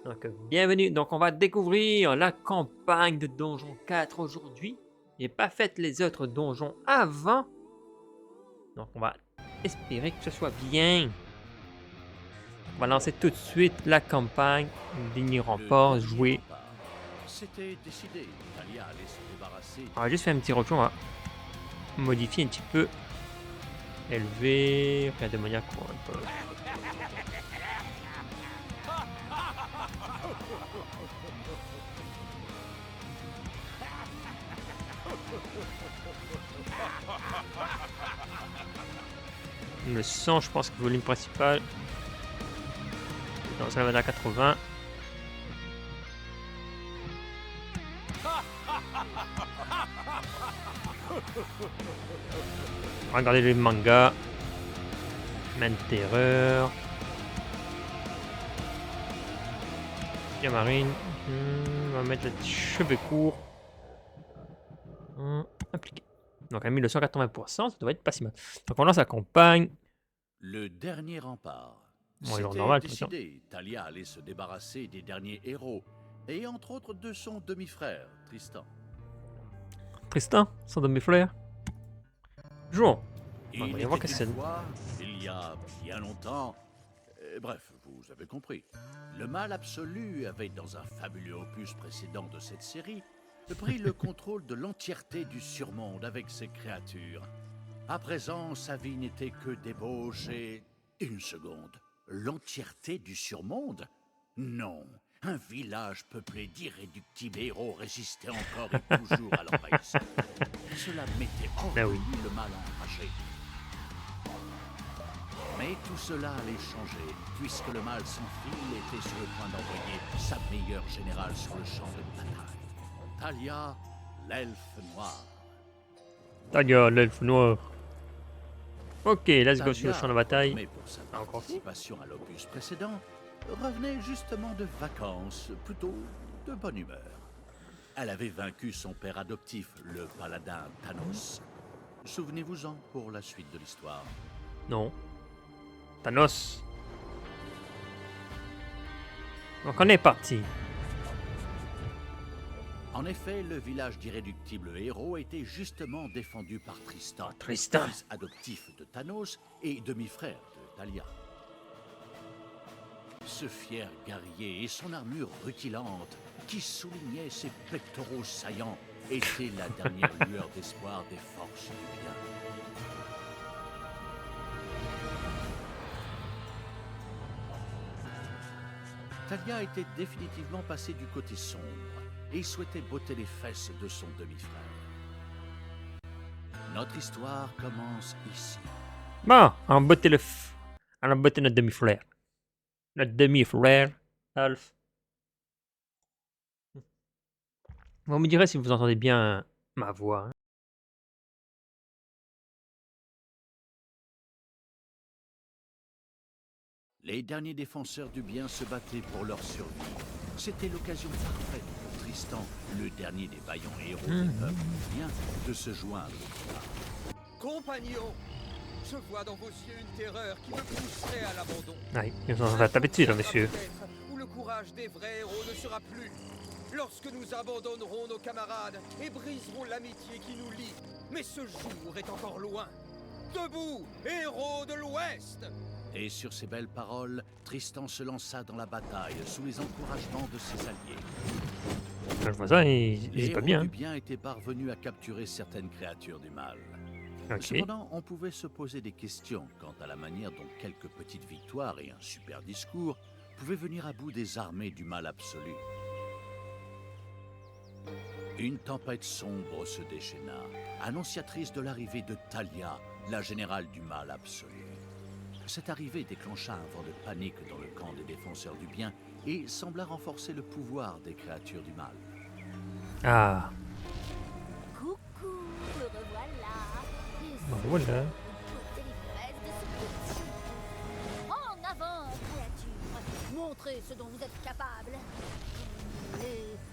Donc, bienvenue. Donc, on va découvrir la campagne de Donjon 4 aujourd'hui. J'ai pas fait les autres donjons avant. Donc, on va espérer que ce soit bien. On va lancer tout de suite la campagne. Ligne rempart, jouer. C'était décidé. Talia allait se débarrasser. On va juste faire un petit retour. On va modifier un petit peu. Élever. Rien de maniaque. Un peu. Le son, je pense que le volume principal. Non, ça va à 80. Regardez le manga. Main de terreur. Yamarine. On va mettre les cheveux courts. Appliqué. Donc à 1280%, ça doit être pas si mal. Donc on lance la campagne. Le dernier rempart. Bon, il est C'était normal, décidé. Talia allait se débarrasser des derniers héros, et entre autres de son demi-frère, Tristan. Tristan, son demi-frère. Jouons. Il On va y voir était que c'est. une fois, il y a bien longtemps, bref, vous avez compris. Le mal absolu avait, dans un fabuleux opus précédent de cette série, pris le contrôle de l'entièreté du surmonde avec ses créatures. À présent, sa vie n'était que débauche et... Une seconde. L'entièreté du surmonde? Non. Un village peuplé d'irréductibles héros résistait encore et toujours à l'envahisseur. Cela mettait hors de Ah oui. lui le mal enragé. Mais tout cela allait changer, puisque le mal sans fil était sur le point d'envoyer sa meilleure générale sur le champ de bataille. Talia, l'elfe noir. Talia, l'elfe noir. Ok, let's go sur le Talia, champ de bataille. mais pour sa Encore participation à l'opus précédent, revenait justement de vacances, plutôt de bonne humeur. Elle avait vaincu son père adoptif, le paladin Thanos. Souvenez-vous-en pour la suite de l'histoire. Non. Thanos. Donc on est parti. En effet, le village d'irréductibles héros était justement défendu par Tristan, Tristan. fils adoptif de Thanos et demi-frère de Talia. Ce fier guerrier et son armure rutilante, qui soulignait ses pectoraux saillants, était la dernière lueur d'espoir des forces du bien. Talia était définitivement passée du côté sombre et souhaitait botter les fesses de son demi-frère. Notre histoire commence ici. Bon, on a botté on a botté notre demi-frère. Notre demi-frère, Alf. Vous me direz si vous entendez bien ma voix. Hein. Les derniers défenseurs du bien se battaient pour leur survie. C'était l'occasion parfaite pour Tristan, le dernier des vaillants héros des peuples du bien, de se joindre. Compagnons, je vois dans vos yeux une terreur qui me pousserait à l'abandon. Ah, ils sont en train de taper dessus, là, messieurs. Peut-être où le courage des vrais héros ne sera plus. Lorsque nous abandonnerons nos camarades et briserons l'amitié qui nous lie. Mais ce jour est encore loin. Debout, héros de l'Ouest! Et sur ces belles paroles, Tristan se lança dans la bataille sous les encouragements de ses alliés. Quand je vois ça, il Les est pas héros bien. du bien étaient parvenus à capturer certaines créatures du mal. Ok. Cependant, on pouvait se poser des questions quant à la manière dont quelques petites victoires et un super discours pouvaient venir à bout des armées du mal absolu. Une tempête sombre se déchaîna, annonciatrice de l'arrivée de Talia, la générale du mal absolu. Cette arrivée déclencha un vent de panique dans le camp des défenseurs du bien et sembla renforcer le pouvoir des créatures du mal. Ah, Coucou, me revoilà. bon, voilà. Botter les fesses de ce petit. En avant, créature. Montrez ce dont vous êtes capable.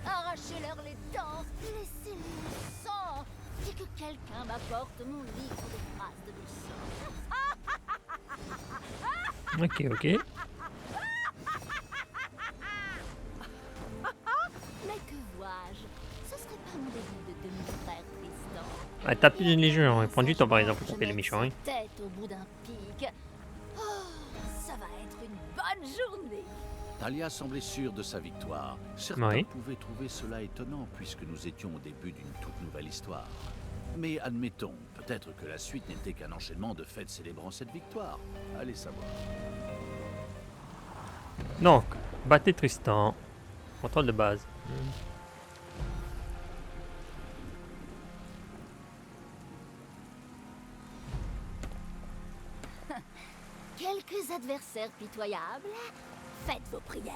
Arrachez-leur les dents. Laissez-les le sang. Et que quelqu'un m'apporte mon livre de phrases de leçon. Ok, ok. Ah, taper les légions, il prend du temps par exemple pour taper les méchants. Hein. Tête au bout d'un pic. Oh, ça va être une bonne journée. Talia semblait sûre de sa victoire. Certains Oui. pouvaient trouver cela étonnant puisque nous étions au début d'une toute nouvelle histoire. Mais admettons, peut-être que la suite n'était qu'un enchaînement de fêtes célébrant cette victoire. Allez savoir. Donc, battez Tristan. Contrôle de base. Quelques adversaires pitoyables. Faites vos prières.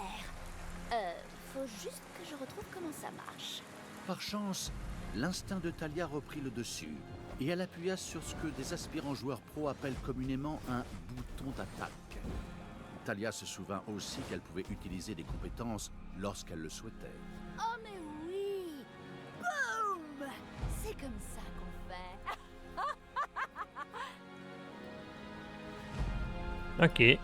Faut juste que je retrouve comment ça marche. Par chance, l'instinct de Talia reprit le dessus et elle appuya sur ce que des aspirants joueurs pro appellent communément un bouton d'attaque. Talia se souvint aussi qu'elle pouvait utiliser des compétences lorsqu'elle le souhaitait. Oh mais oui! Boum! C'est comme ça qu'on fait. Ok.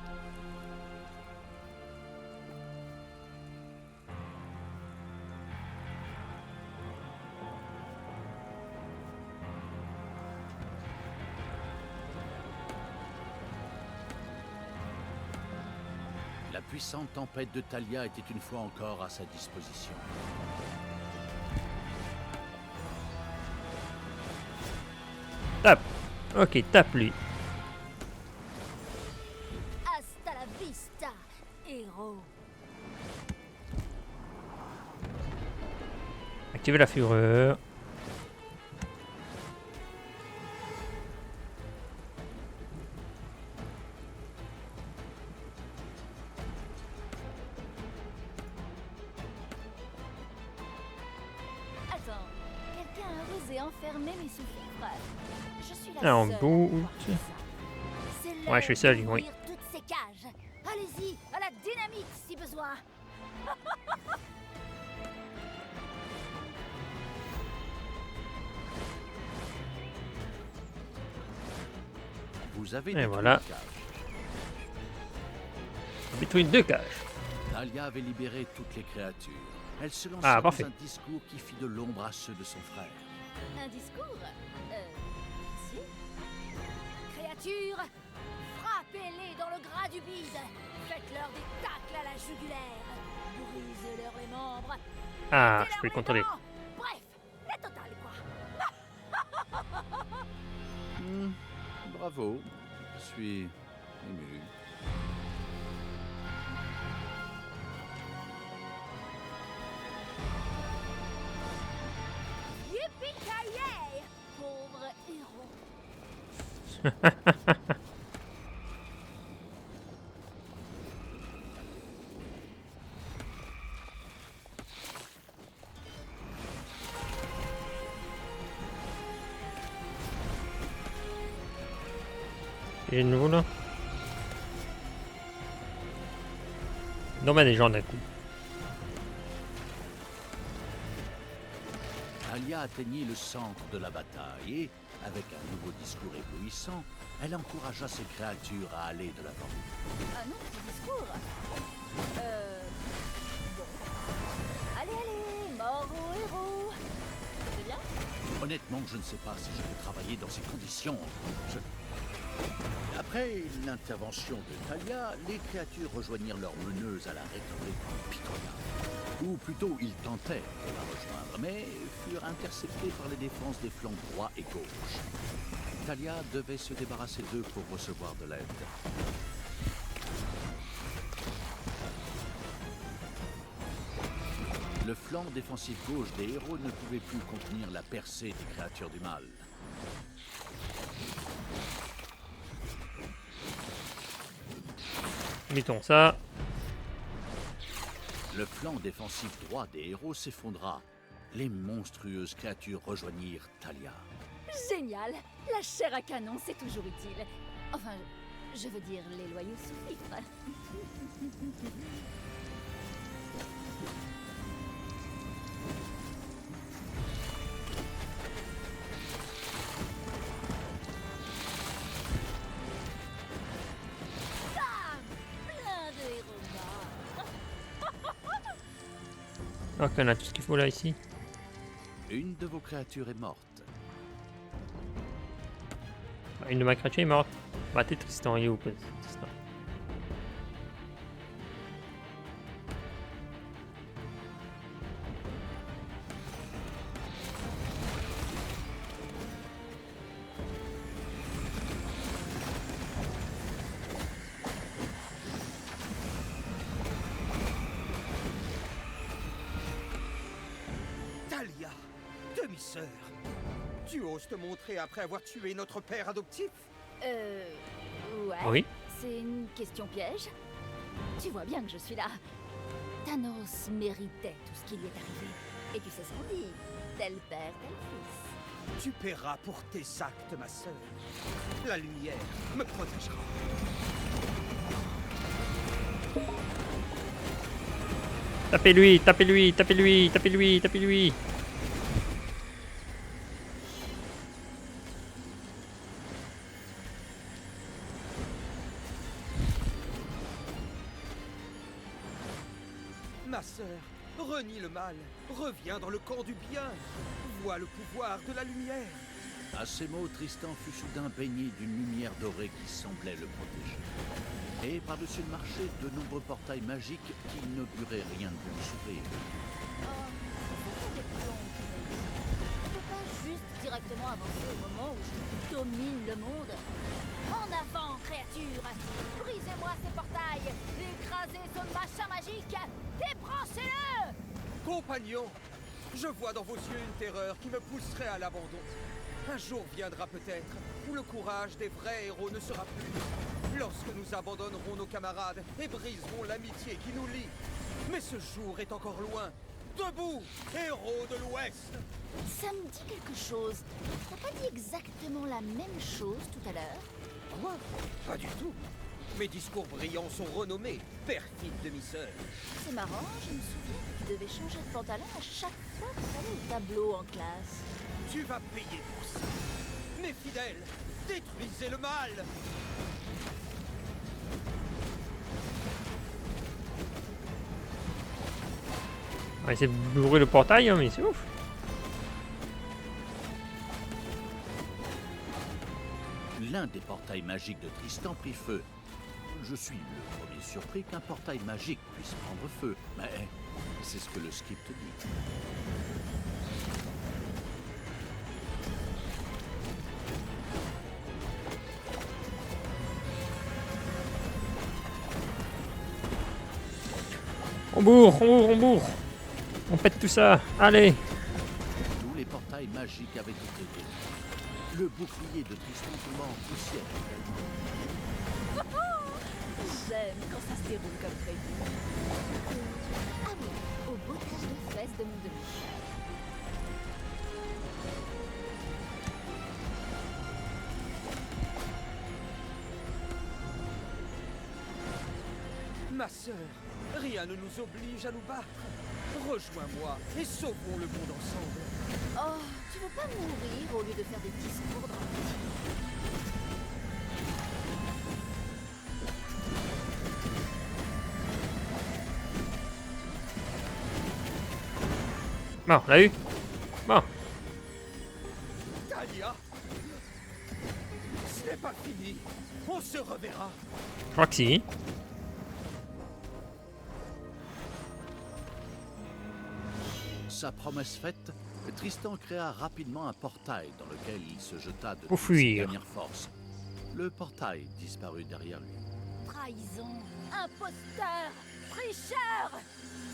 La puissante tempête de Talia était une fois encore à sa disposition. Tape. Ok, tape lui. Hasta la vista, héros. Activez la fureur. Attends, quelqu'un a osé enfermer mes sous-fifres. Je suis la Ah, en seule à bout. pouvoir faire ça. C'est l'heure Ouais, je suis seul, oui. d'ouvrir toutes ces cages. Allez-y, à la dynamite si besoin. Vous avez Et détruit voilà. la cage. Détruit 2 cages. Talia avait libéré toutes les créatures. Elle se lança dans parfait. un discours qui fit de l'ombre à ceux de son frère. Un discours si. Créatures, frappez-les dans le gras du bide. Faites-leur des tacles à la jugulaire. Brisez-leur les membres. Ah, Mettez-leur je peux le les contrôler. dents. Bref, la totale quoi. Bravo. Je suis ému. Yippee-ki-yay, pauvre héros. J'ai de nouveau là. Non, mais des gens d'un coup. Talia atteignit le centre de la bataille et, avec un nouveau discours éblouissant, elle encouragea ses créatures à aller de l'avant. Un autre discours. Bon. Allez, allez, mort aux héros. C'est bien. Honnêtement, je ne sais pas si je peux travailler dans ces conditions. Après l'intervention de Talia, les créatures rejoignirent leur meneuse à la rhétorique pitoyable. Ou plutôt, ils tentèrent de la rejoindre, mais furent interceptés par les défenses des flancs droit et gauche. Talia devait se débarrasser d'eux pour recevoir de l'aide. Le flanc défensif gauche des héros ne pouvait plus contenir la percée des créatures du mal. Mettons ça. Le flanc défensif droit des héros s'effondra. Les monstrueuses créatures rejoignirent Talia. Génial. La chair à canon, c'est toujours utile. Enfin, je veux dire les loyaux sous-fifres. Bam! Plein de héros morts. Ok, on a tout ce qu'il faut là ici. Une de vos créatures est morte. Une de ma créature est morte. Bah t'es Tristan, il est où Tristan? Talia, demi-sœur, tu oses te montrer après avoir tué notre père adoptif? Ouais. Oui. C'est une question piège. Tu vois bien que je suis là. Thanos méritait tout ce qui lui est arrivé. Et tu sais ce qu'on dit. Tel père, tel fils. Tu paieras pour tes actes, ma sœur. La lumière me protégera. Tapez-lui, tapez-lui, tapez-lui, tapez-lui, tapez-lui. Ma sœur, renie le mal, reviens dans le camp du bien. Vois le pouvoir de la lumière. À ces mots, Tristan fut soudain baigné d'une lumière dorée qui semblait le protéger. Et par-dessus le marché, de nombreux portails magiques qui n'auguraient rien de bon s'ouvrir. On peut pas juste directement avancer au moment où je domine le monde. En avant, créature! Brisez-moi ces portails! Écrasez ce machin magique! Débranchez-le! Compagnon, je vois dans vos yeux une terreur qui me pousserait à l'abandon. Un jour viendra peut-être où le courage des vrais héros ne sera plus. Lorsque nous abandonnerons nos camarades et briserons l'amitié qui nous lie. Mais ce jour est encore loin. Debout, héros de l'Ouest! Ça me dit quelque chose. T'as pas dit exactement la même chose tout à l'heure? Quoi? Pas du tout. Mes discours brillants sont renommés, perfide demi-sœur. C'est marrant, je me souviens que tu devais changer de pantalon à chaque fois que t'allais au tableau en classe. Tu vas payer pour ça. Mes fidèles, détruisez le mal! On va essayer d'ouvrir le portail, hein, mais c'est ouf. L'un des portails magiques de Tristan prit feu. Je suis le premier surpris qu'un portail magique puisse prendre feu, mais c'est ce que le script dit. On bourre, on bourre, on bourre. On pète tout ça. Allez. Tous les portails magiques avaient été détruits. Le bouclier de Tristan tomba en poussière. J'aime quand ça se déroule comme prévu. Ah oui, au bottage de fesses de mon demi. Ma sœur, rien ne nous oblige à nous battre. Rejoins-moi et sauvons le monde ensemble. Oh, tu veux pas mourir au lieu de faire des discours dans le Bon, on l'a eu. Bon. Talia, ce n'est pas fini. On se reverra. Je crois que si. Sa promesse faite, Tristan créa rapidement un portail dans lequel il se jeta de Pour toutes ses fuir. dernières forces. Le portail disparut derrière lui. trahison, imposteur, tricheur.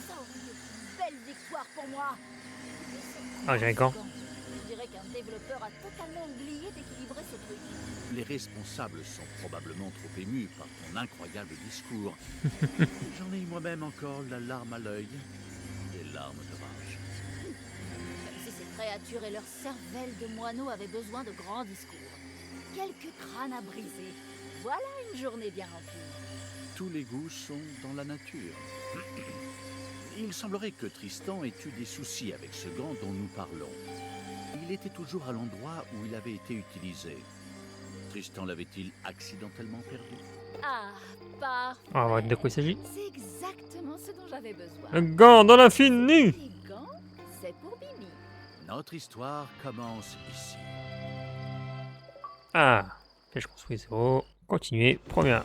Ça aurait été une belle victoire pour moi. Ah, j'ai un gant. Je dirais qu'un développeur a totalement oublié d'équilibrer ce truc. Les responsables sont probablement trop émus par ton incroyable discours. J'en ai eu moi-même encore la larme à l'œil, des larmes de rage. Comme si ces créatures et leurs cervelles de moineaux avaient besoin de grands discours. Quelques crânes à briser. Voilà une journée bien remplie. Tous les goûts sont dans la nature. Il semblerait que Tristan ait eu des soucis avec ce gant dont nous parlons. Il était toujours à l'endroit où il avait été utilisé. Tristan l'avait-il accidentellement perdu? Ah, parfait. On va voir de quoi il s'agit. C'est exactement ce dont j'avais besoin. Le gant dans l'infini. Les gants, c'est pour Mimi. Notre histoire commence ici. Ah. Je construis 0. Continuez. Première.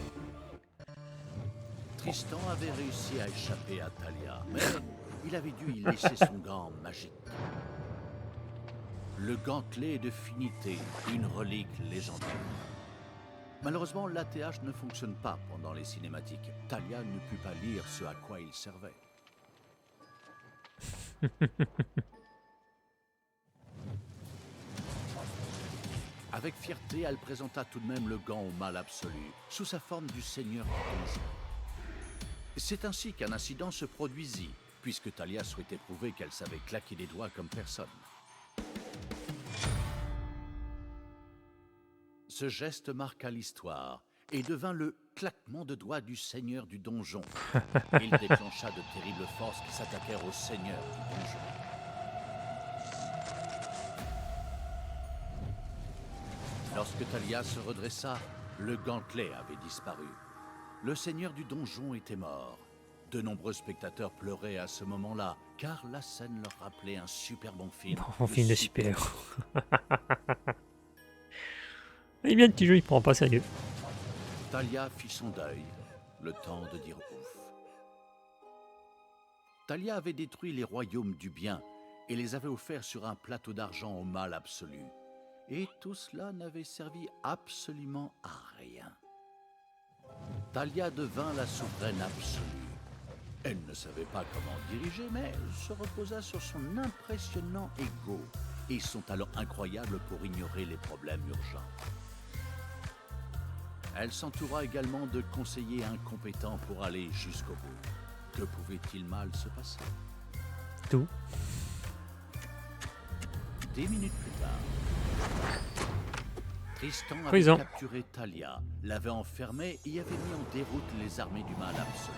Tristan avait réussi à échapper à Thalia, mais il avait dû y laisser son gant magique. Le gantelet de Finité, une relique légendaire. Malheureusement, l'ATH ne fonctionne pas pendant les cinématiques. Thalia ne put pas lire ce à quoi il servait. Avec fierté, elle présenta tout de même le gant au mal absolu, sous sa forme du seigneur du donjon. C'est ainsi qu'un incident se produisit, puisque Thalia souhaitait prouver qu'elle savait claquer des doigts comme personne. Ce geste marqua l'histoire et devint le claquement de doigts du seigneur du donjon. Il déclencha de terribles forces qui s'attaquèrent au seigneur du donjon. Lorsque Thalia se redressa, le gantelet avait disparu. Le seigneur du donjon était mort. De nombreux spectateurs pleuraient à ce moment-là, car la scène leur rappelait un super bon film. Bon film de super-héros. Il est bien le petit jeu, il prend pas sérieux. Thalia fit son deuil, le temps de dire ouf. Thalia avait détruit les royaumes du bien et les avait offerts sur un plateau d'argent au mal absolu. Et tout cela n'avait servi absolument à rien. Thalia devint la souveraine absolue. Elle ne savait pas comment diriger, mais elle se reposa sur son impressionnant ego et son talent incroyable pour ignorer les problèmes urgents. Elle s'entoura également de conseillers incompétents pour aller jusqu'au bout. Que pouvait-il mal se passer? Tout. 10 minutes plus tard, Tristan avait Prison. capturé Thalia, l'avait enfermée et avait mis en déroute les armées du mal absolu.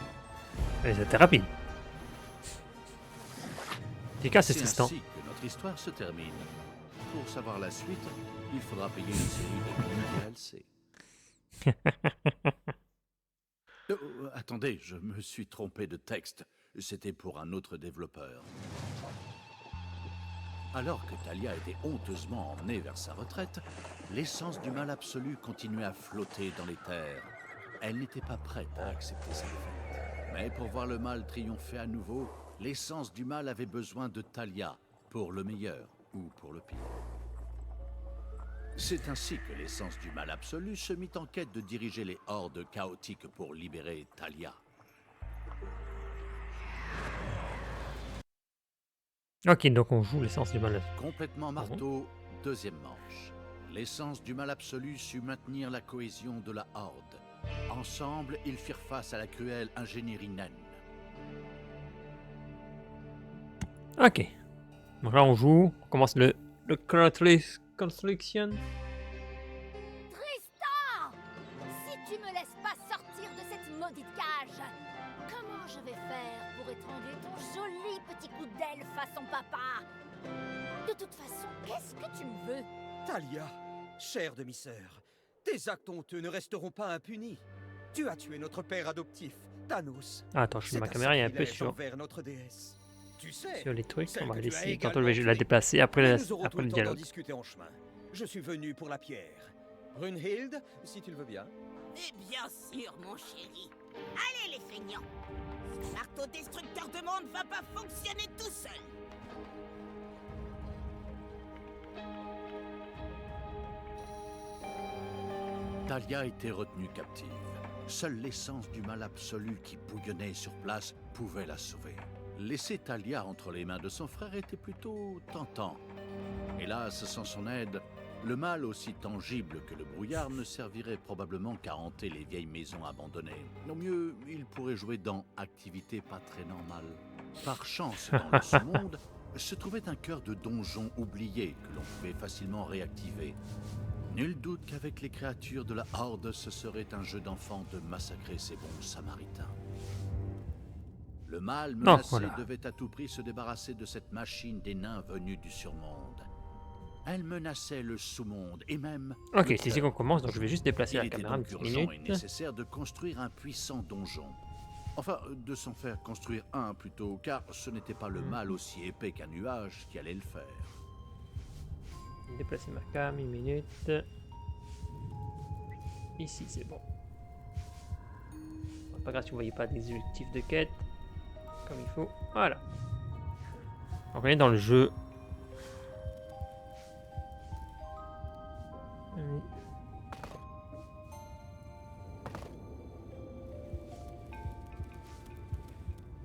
Et c'était rapide. Efficace, c'est C'est Tristan. ainsi que notre histoire se termine. Pour savoir la suite, il faudra payer une série de mini DLC. Attendez, je me suis trompé de texte. C'était pour un autre développeur. Alors que Thalia était honteusement emmenée vers sa retraite, l'essence du mal absolu continuait à flotter dans les terres. Elle n'était pas prête à accepter sa défaite. Mais pour voir le mal triompher à nouveau, l'essence du mal avait besoin de Thalia, pour le meilleur ou pour le pire. C'est ainsi que l'essence du mal absolu se mit en quête de diriger les hordes chaotiques pour libérer Thalia. Ok, donc on joue l'essence du mal. Complètement marteau, deuxième manche. L'essence du mal absolu sut maintenir la cohésion de la horde. Ensemble, ils firent face à la cruelle ingénierie naine. Ok. Donc là on joue, on commence le Construction. Tristan! Si tu me laisses pas sortir de cette maudite cage, comment je vais faire pour étrangler ton joli petit coup d'aile façon papa? De toute façon, qu'est-ce que tu me veux? Thalia, chère demi-sœur, tes actes honteux ne resteront pas impunis. Tu as tué notre père adoptif, Thanos. Ah, attends, je fais ma caméra est un peu sur envers notre déesse. Tu sais, les trucs. celle On va que tu as laisser quand également on va la tuée. déplacer après, Mais nous aurons tout après le le temps d'en dialogue. discuter en chemin. Je suis venu pour la pierre. Brunhilde, si tu le veux bien. Et bien sûr, mon chéri. Allez, les feignants. Ce marteau destructeur de monde va pas fonctionner tout seul. Thalia était retenue captive. Seule l'essence du mal absolu qui bouillonnait sur place pouvait la sauver. Laisser Thalia entre les mains de son frère était plutôt tentant. Hélas, sans son aide, le mal aussi tangible que le brouillard ne servirait probablement qu'à hanter les vieilles maisons abandonnées. Au mieux, il pourrait jouer dans activité pas très normale. Par chance, dans le sous-monde, se trouvait un cœur de donjon oublié que l'on pouvait facilement réactiver. Nul doute qu'avec les créatures de la Horde, ce serait un jeu d'enfant de massacrer ces bons samaritains. Le mal menacé devait à tout prix se débarrasser de cette machine des nains venus du surmonde. Elle menaçait le sous-monde et même... Ok, c'est ici qu'on commence, donc je vais juste déplacer la Il était caméra une donc petite urgent et minute. nécessaire de construire un puissant donjon. Enfin, de s'en faire construire un plutôt, car ce n'était pas le mal aussi épais qu'un nuage qui allait le faire. Déplacer ma cam, une minute. Ici, c'est bon. Pas grave si vous voyez pas des objectifs de quête. Comme il faut. Voilà. Donc on est dans le jeu. Oui.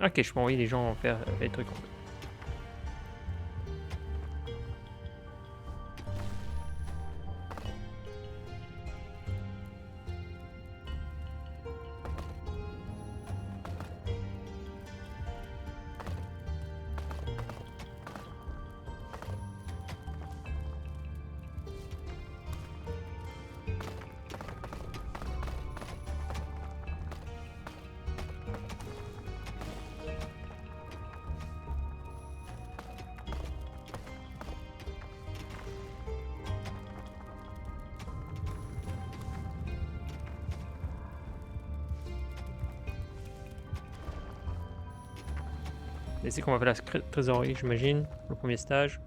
Ok, je peux envoyer les gens faire les trucs. Et c'est qu'on va faire la trésorerie, j'imagine, le premier stage.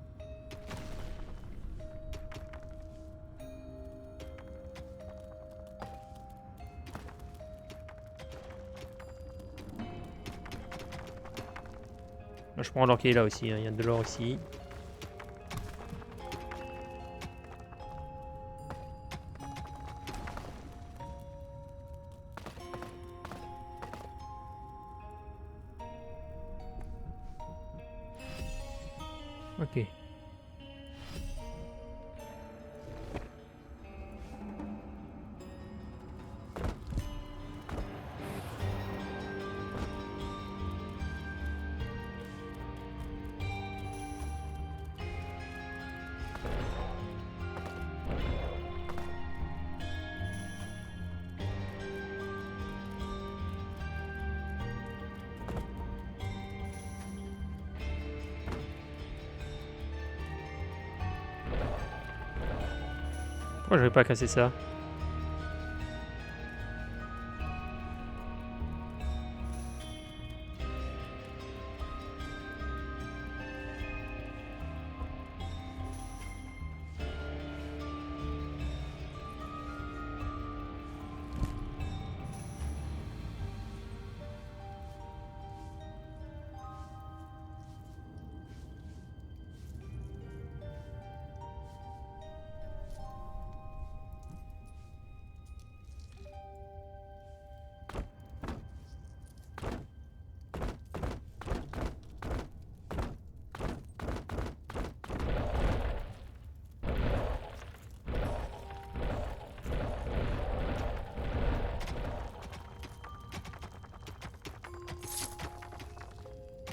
Là, je prends l'or qui est là aussi, hein. Il y a de l'or ici. Ok. Pourquoi je vais pas casser ça?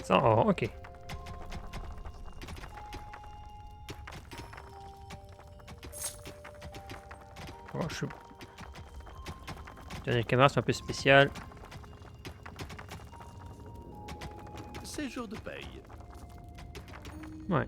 Ça, oh, ok. Oh, je suis... Dernière caméra, c'est un peu spécial. C'est jour de paye. Ouais.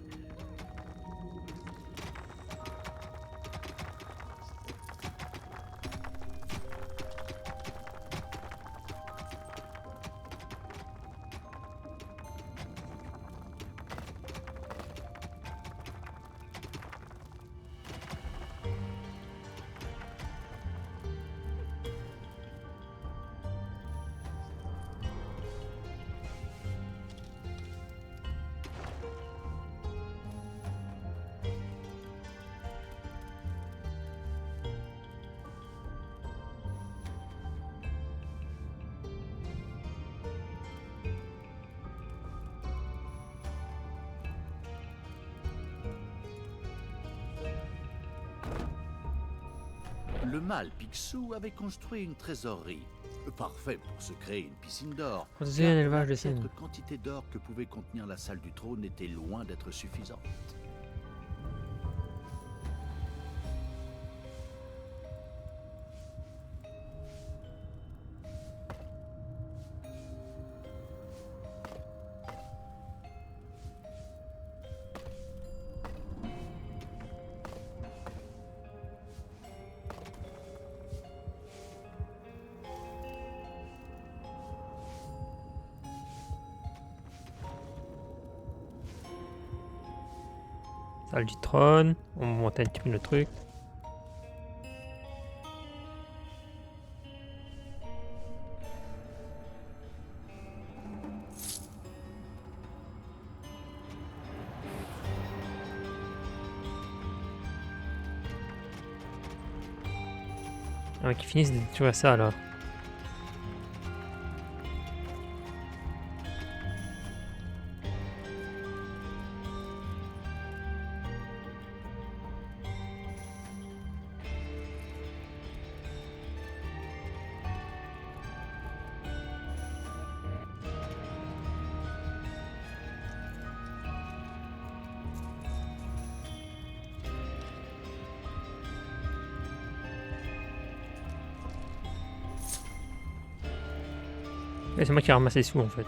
Le mâle Picsou avait construit une trésorerie. Parfait pour se créer une piscine d'or. Construisez un car élevage de la cygnes. piètre quantité d'or que pouvait contenir la salle du trône était loin d'être suffisante. Salle du trône. On monte un petit peu le truc. Ah, qu'ils finissent de détruire ça là. Et c'est moi qui ai ramassé les sous en fait.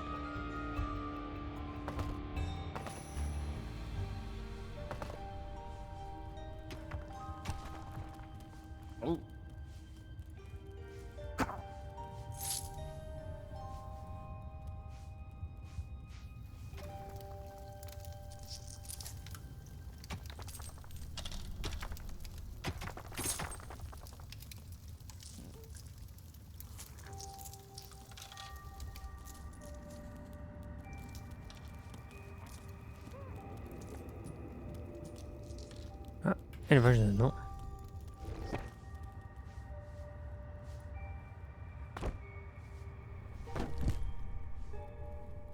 Élevage dedans.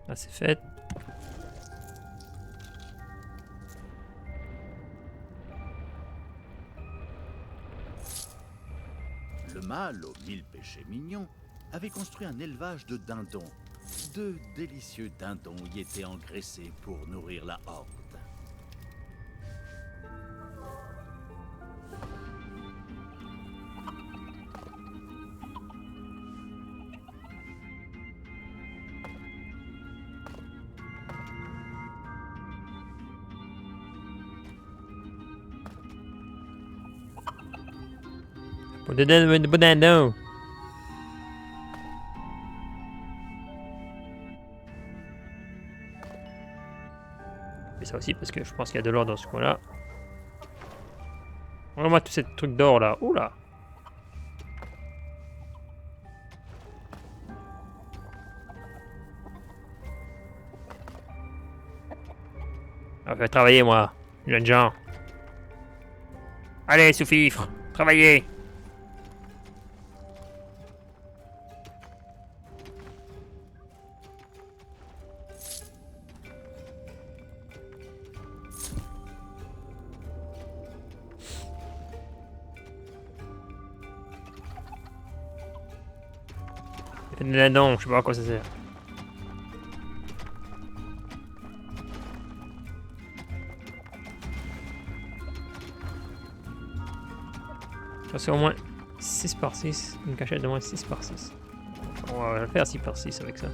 Là c'est fait. Le mâle aux 1000 péchés mignons avait construit un élevage de dindons. 2 délicieux dindons y étaient engraissés pour nourrir la horde. Pour de dindon. Et ça aussi parce que je pense qu'il y a de l'or dans ce coin-là. Regarde-moi tous ces trucs d'or là. Oula. Ah, fais travailler moi, jeunes gens. Allez, sous-fifre, travaillez. Non, je sais pas à quoi ça sert. C'est au moins 6 par 6. Une cachette de moins 6 par 6. On va le faire 6 par 6 avec ça.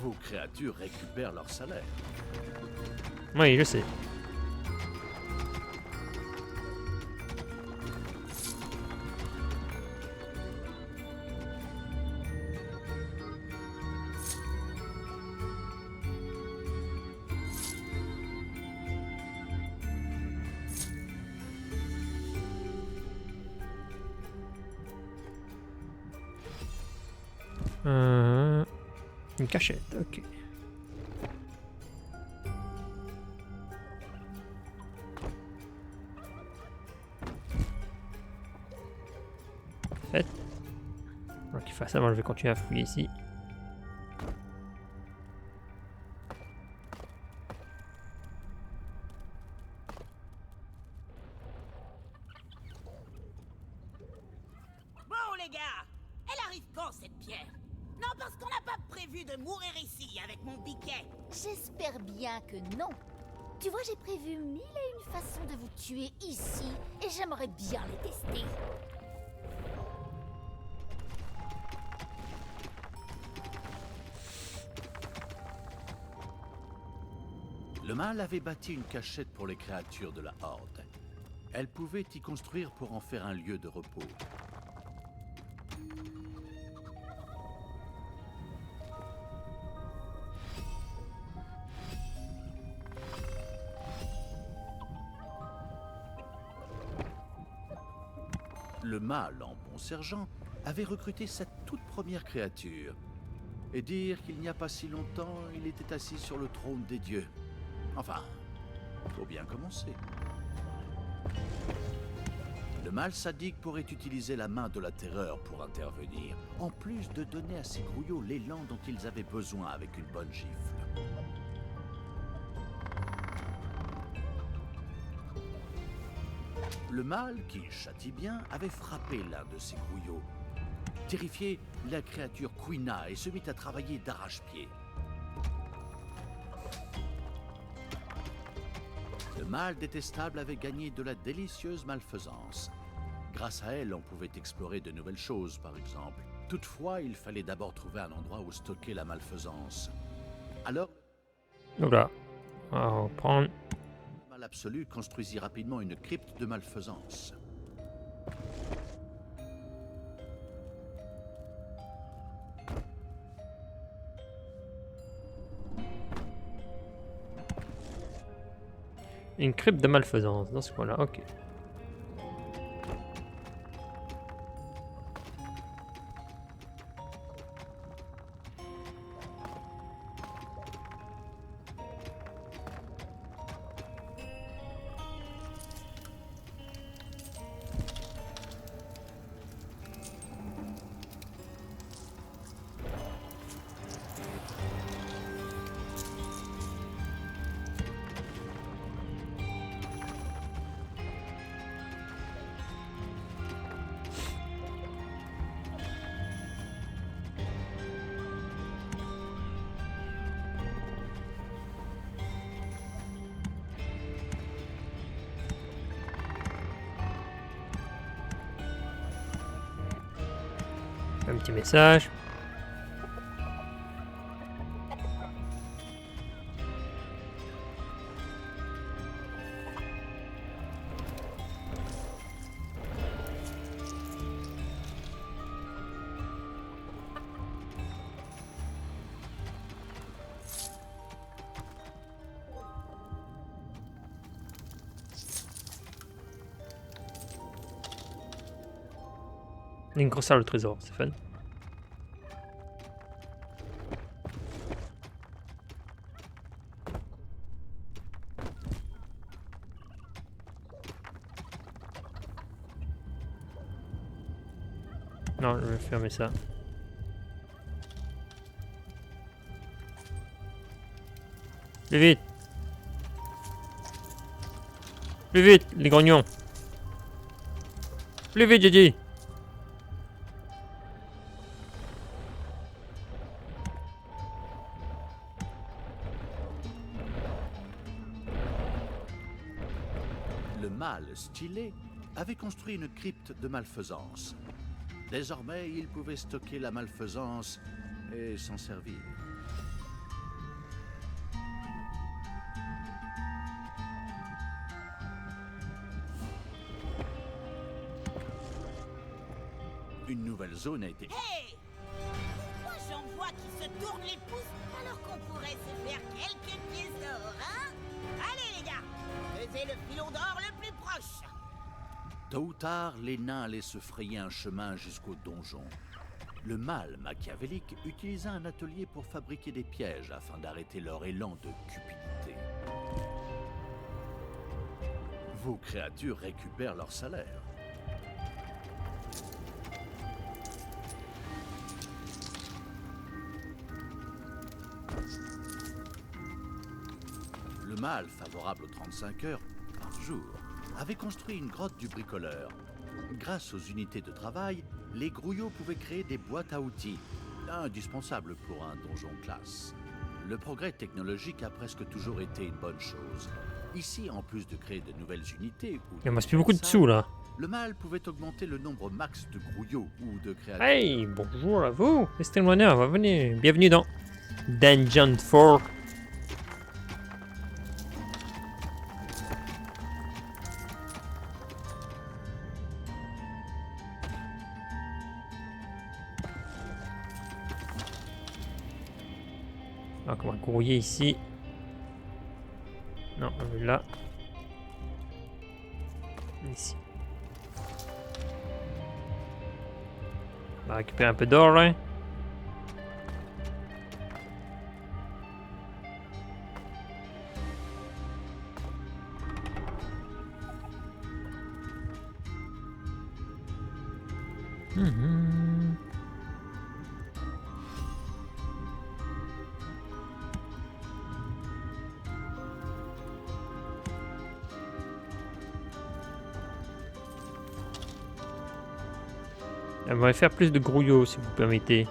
Vos créatures récupèrent leur salaire. Oui, je sais. Une cachette, ok. Fait. Alors qu'il fasse ça, moi je vais continuer à fouiller ici. Bon, les gars, elle arrive quand, cette pierre? Non, parce qu'on n'a pas prévu de mourir ici avec mon biquet. J'espère bien que non. Tu vois, j'ai prévu 1001 façons de vous tuer ici, et j'aimerais bien les tester. Le mâle avait bâti une cachette pour les créatures de la horde. Elle pouvait y construire pour en faire un lieu de repos. Le mâle, en bon sergent, avait recruté sa toute première créature. Et dire qu'il n'y a pas si longtemps, il était assis sur le trône des dieux. Enfin, Faut bien commencer. Le mâle sadique pourrait utiliser la main de la terreur pour intervenir, en plus de donner à ces grouillots l'élan dont ils avaient besoin avec une bonne gifle. Le mâle, qui châtie bien, avait frappé l'un de ces grouillots. Terrifié, la créature couina et se mit à travailler d'arrache-pied. Le mâle détestable avait gagné de la délicieuse malfaisance. Grâce à elle, on pouvait explorer de nouvelles choses, par exemple. Toutefois, il fallait d'abord trouver un endroit où stocker la malfaisance. Alors, Donc là, on va reprendre. le mal absolu construisit rapidement une crypte de malfaisance. Une crypte de malfaisance dans ce coin-là, ok. Un petit message. Une grosse salle au trésor, c'est fun. Non, je vais fermer ça. Plus vite! Plus vite, les grognons! Plus vite, j'ai dit! Le mâle stylé avait construit une crypte de malfaisance. Désormais, il pouvait stocker la malfaisance et s'en servir. Une nouvelle zone a été... Hey! Moi j'en vois qui se tournent les pouces alors qu'on pourrait se faire quelques pièces d'or, hein? Allez les gars, faisez le filon d'or le plus proche. Tôt ou tard, les nains allaient se frayer un chemin jusqu'au donjon. Le mâle machiavélique utilisa un atelier pour fabriquer des pièges afin d'arrêter leur élan de cupidité. Vos créatures récupèrent leur salaire. Le mâle, favorable aux 35 heures par jour, avait construit une grotte du bricoleur. Grâce aux unités de travail, les grouillots pouvaient créer des boîtes à outils, indispensables pour un donjon classe. Le progrès technologique a presque toujours été une bonne chose. Ici, en plus de créer de nouvelles unités... Il me reste plus beaucoup de sous là. Le mâle pouvait augmenter le nombre max de grouillots ou de créatures. Hey, bonjour à vous! C'est un honneur, bienvenue dans Dungeon 4. Donc on va courrier ici. Non, là. Ici. On va récupérer un peu d'or là. Mhm. J'aimerais faire plus de grouillots si vous permettez.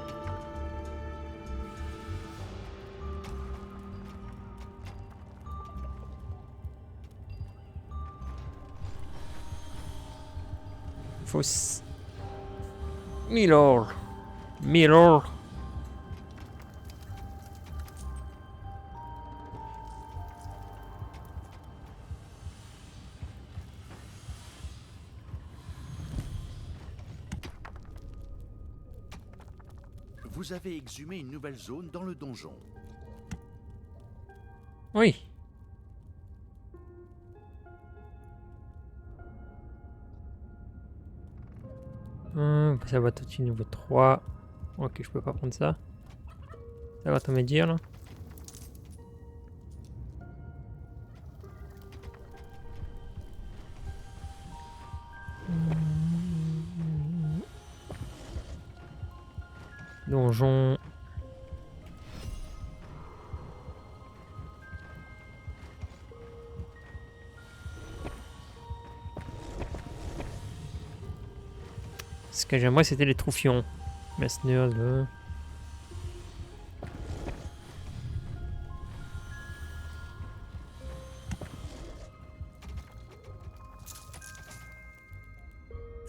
Faut... Milord. Milord. Vous avez exhumé une nouvelle zone dans le donjon. Oui. Ça va tout de suite niveau 3. Ok, je peux pas prendre ça. Ça va te me dire là. Donjon. Ce que j'aimerais c'était les troufions. Messner là.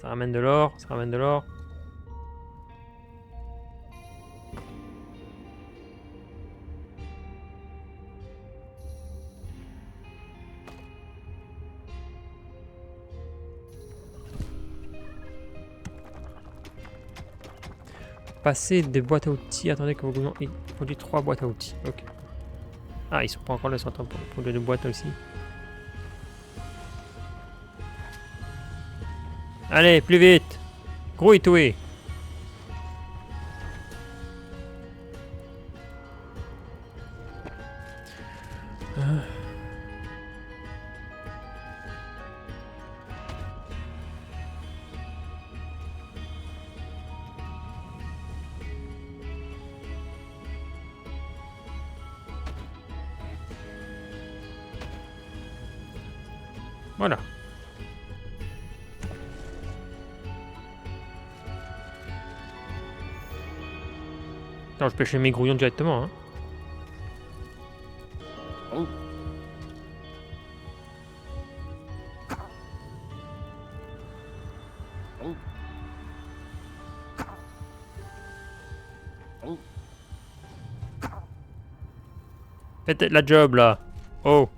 Ça ramène de l'or, ça ramène de l'or. Passer des boîtes à outils. Attendez que vous il produit 3 boîtes à outils. Ok. Ah, ils sont pas encore là, ils sont en train de produire des boîtes aussi. Allez, plus vite. Grouille, toué. Voilà. Non, je pêche mes grouillons directement. Hein. Oh. Oh. Oh. Faites la job là. Oh.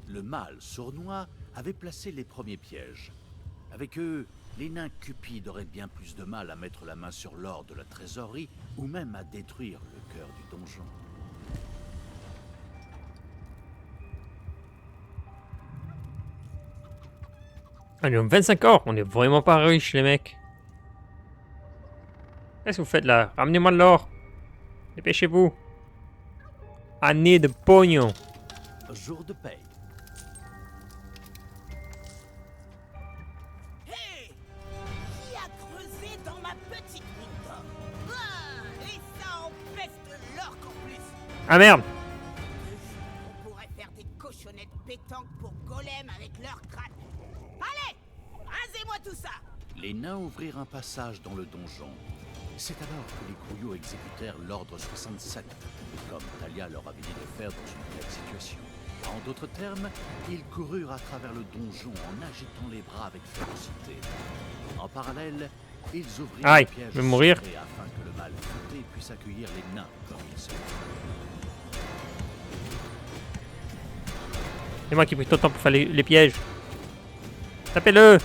Le mâle sournois avait placé les premiers pièges. Avec eux, les nains cupides auraient bien plus de mal à mettre la main sur l'or de la trésorerie ou même à détruire le cœur du donjon. Allez, on 25 or. On est vraiment pas riches les mecs. Qu'est-ce que vous faites là? Ramenez-moi de l'or. Dépêchez-vous. Année de pognon. Jour de paye. Hé! Qui a creusé dans ma petite mine d'or? Ah, et ça empeste l'or qu'en plus! Ah merde. On pourrait faire des cochonnettes pétanques pour golem avec leur crâne. Allez! Rasez-moi tout ça! Les nains ouvrirent un passage dans le donjon. C'est alors que les grouillots exécutèrent l'ordre 67, comme Talia leur avait dit de faire dans une telle situation. En d'autres termes, ils coururent à travers le donjon en agitant les bras avec férocité. En parallèle, ils ouvrirent Aïe, un piège je vais mourir. secret afin que le mal fouté puisse accueillir les nains comme il se doit. C'est moi qui ai pris tout le temps pour faire les pièges. Tapez-le.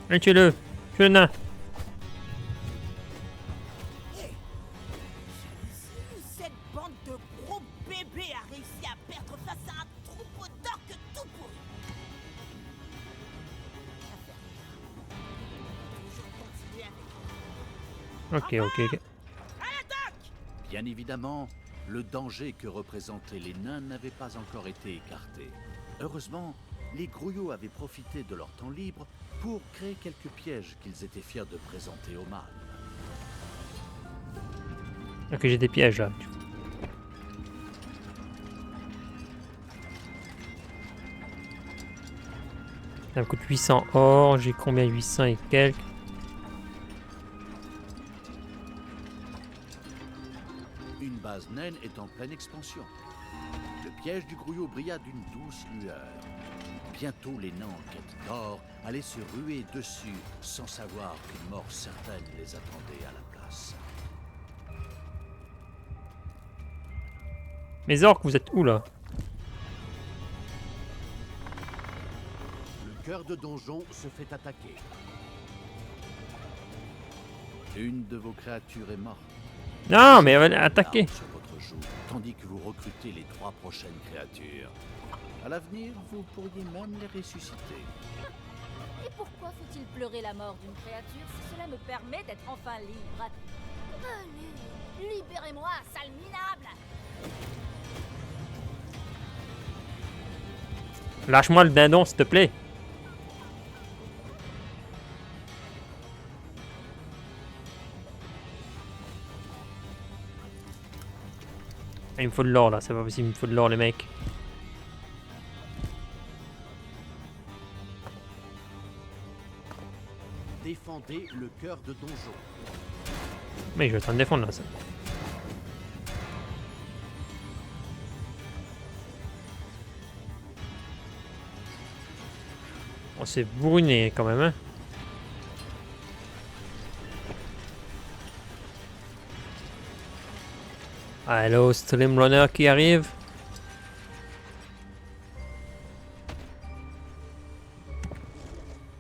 Allez, tuez-le. Tuez le nain. Cette bande de gros bébés a réussi à perdre face à un troupeau d'orques tout pourri. Toujours continuer avec Ok. à l'attaque. Bien évidemment, le danger que représentaient les nains n'avait pas encore été écarté. Heureusement, les grouillots avaient profité de leur temps libre pour créer quelques pièges qu'ils étaient fiers de présenter au mâle. Ok, j'ai des pièges là. Ça me coûte 800 or. J'ai combien? 800 et quelques. Une base naine est en pleine expansion. Le piège du grouillot brilla d'une douce lueur. Bientôt, les nains en quête d'or allaient se ruer dessus sans savoir qu'une mort certaine les attendait à la place. Mes orques, vous êtes où là? Le cœur de donjon se fait attaquer. Une de vos créatures est morte. Non, mais attaquez. Larme sur votre joue, tandis que vous recrutez les 3 prochaines créatures. À l'avenir, vous pourriez même les ressusciter. Et pourquoi faut-il pleurer la mort d'une créature si cela me permet d'être enfin libre? Allez, libérez-moi, sale minable! Lâche-moi le dindon, s'il te plaît. Ah, il me faut de l'or là, c'est pas possible, il me faut de l'or les mecs. Défendez le cœur de donjon. Mais je vais en train de défendre là ça. On s'est bourriné quand même hein. Hello, Stream Runner qui arrive.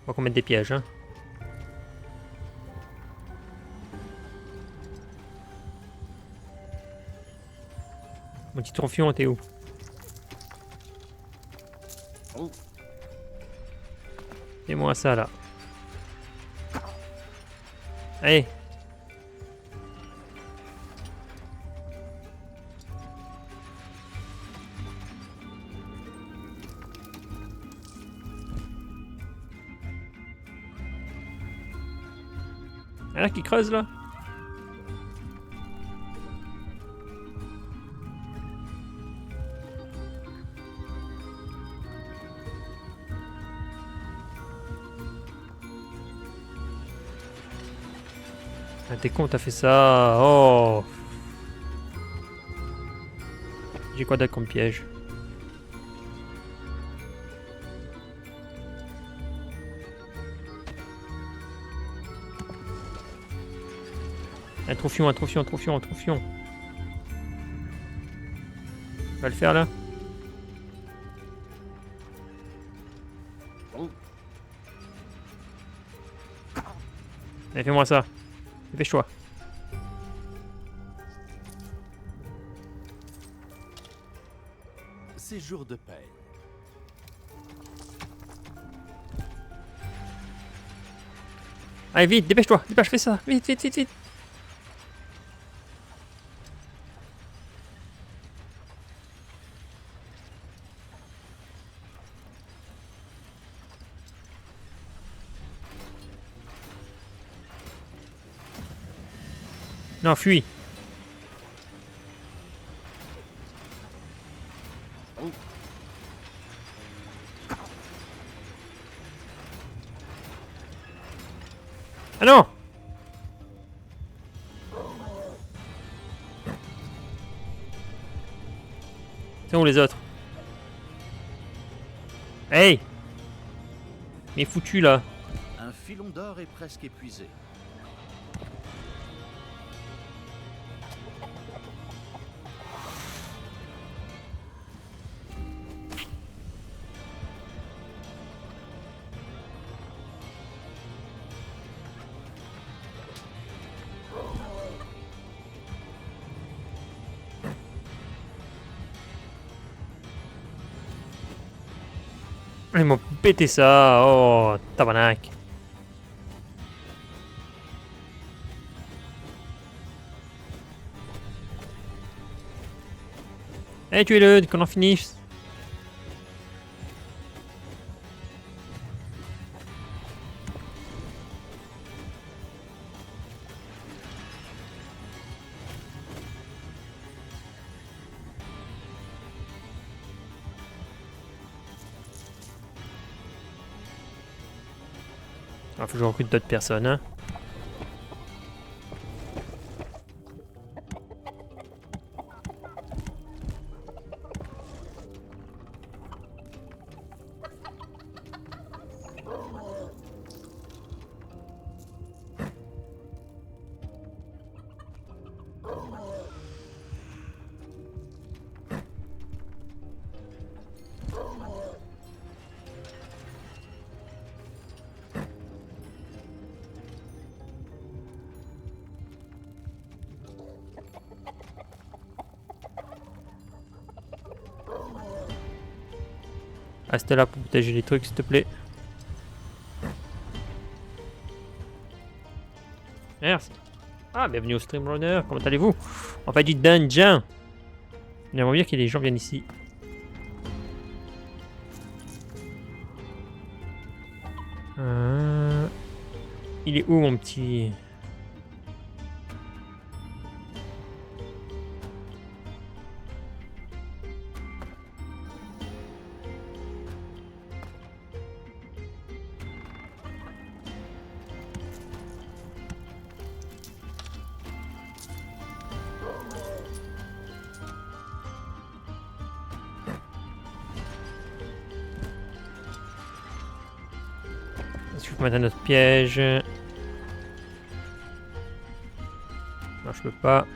On va qu'on mette des pièges hein. Mon petit tronfion, t'es où? Fais-moi ça là. Allez. Il y en a qui creuse là. Ah, t'es con, t'as fait ça. Oh. J'ai quoi d'autre comme piège? Un trophion, un trophion, un trophion, un trophion. On va le faire là. Allez, fais-moi ça. Dépêche-toi. C'est jour de paix. Allez, vite, dépêche-toi. Dépêche, fais ça. Vite, vite, vite, vite. Non, fuis. Ah non! C'est où les autres? Hey! Mais foutu là. Un filon d'or est presque épuisé. Ils m'ont pété ça. Oh, tabarnak. Eh, tuez-le, qu'on en finisse. Il faut que je recrute d'autres personnes. Hein. Reste là pour protéger les trucs, s'il te plaît. Merci. Ah, bienvenue au Streamrunner, comment allez-vous? On fait du dungeon. J'aimerais bien que les gens viennent ici. Il est où mon petit... Est-ce que je peux mettre un autre piège? Non, je peux pas.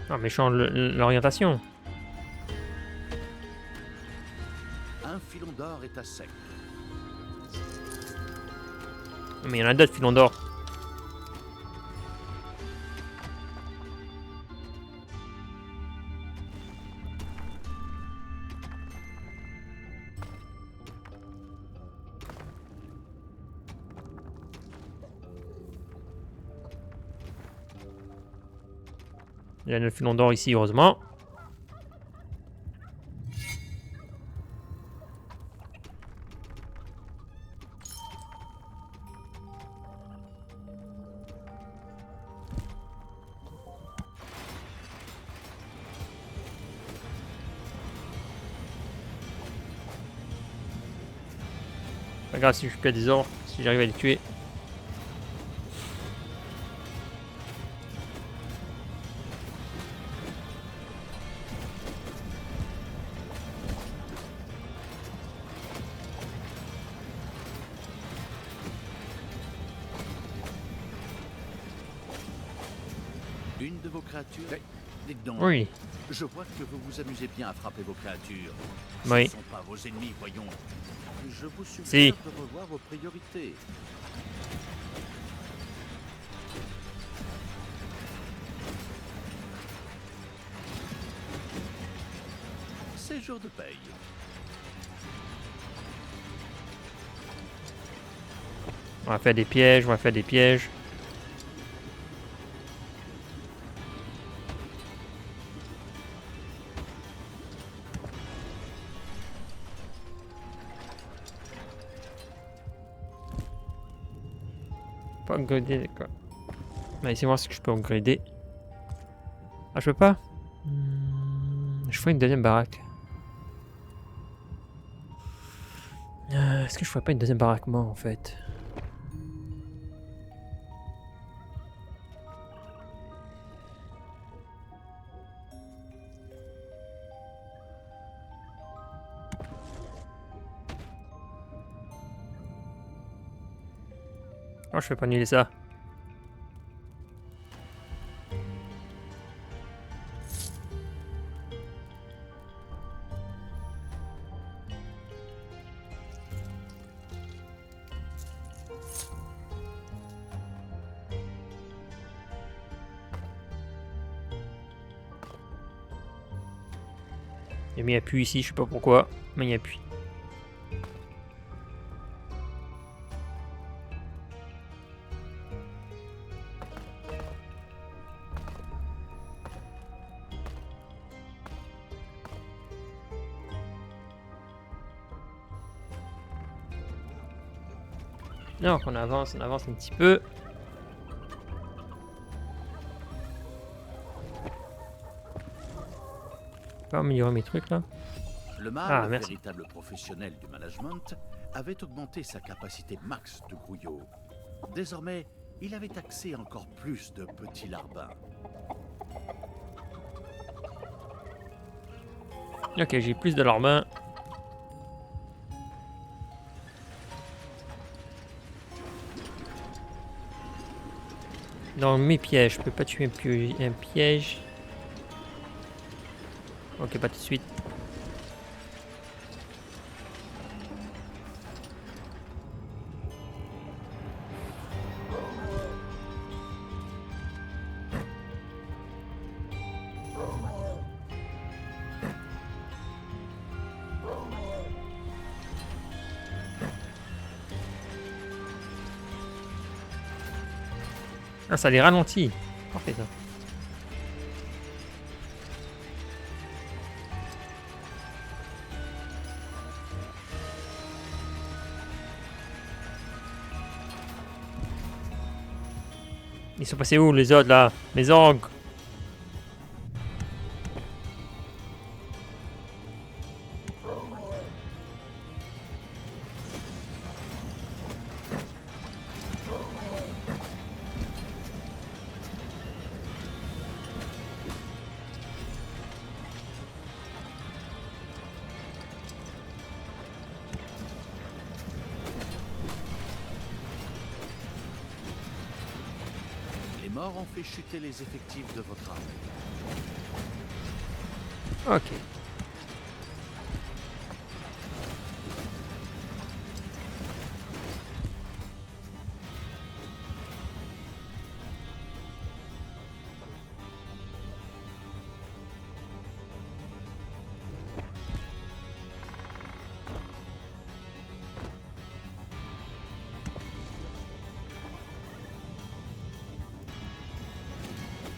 Non, mais je change l'orientation. Un filon d'or est à sec. Mais il y en a d'autres filons d'or. Il y a 9 filons d'or ici, heureusement. Pas grave si je suis qu'à des or, si j'arrive à les tuer. Une de vos créatures. Dites donc, Oui, je vois que vous vous amusez bien à frapper vos créatures. Oui. Ce ne sont pas vos ennemis, voyons. Je vous Si. suggère de revoir vos priorités. C'est jour de paye. on va faire des pièges, on va faire des pièges. Pas upgrader, d'accord. On va essayer de voir ce que je peux upgrader. Ah, je peux pas? Je ferai une deuxième baraque. Est-ce que je ferais pas une deuxième baraque moi en fait? Oh, je fais pas annuler ça. J'ai mis appui ici, je sais pas pourquoi, mais il y a appui. Donc on avance un petit peu. Je vais améliorer mes trucs là. Le Ah, mâle, merci. véritable professionnel du management, avait augmenté sa capacité max de grouillot. Désormais, il avait accès à encore plus de petits larbins. Ok, j'ai plus de larbin. Dans mes pièges, je peux pas tuer un piège. Ok, pas tout de suite. Ah, ça les ralentit. Parfait ça. Ils sont passés où les autres là? Les orgues. Les morts ont fait chuter les effectifs de votre armée. Ok.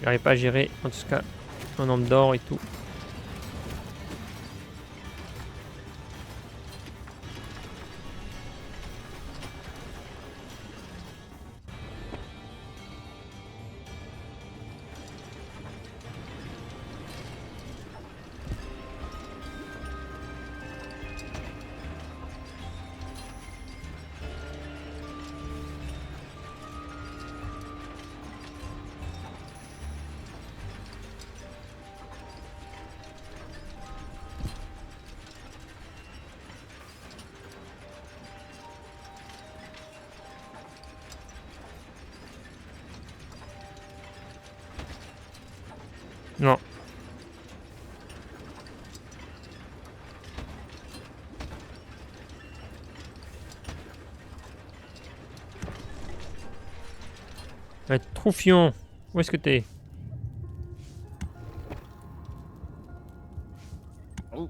J'arrive pas à gérer, en tout cas, un nombre d'or et tout. Non. Troufion, où est-ce que t'es? Oh.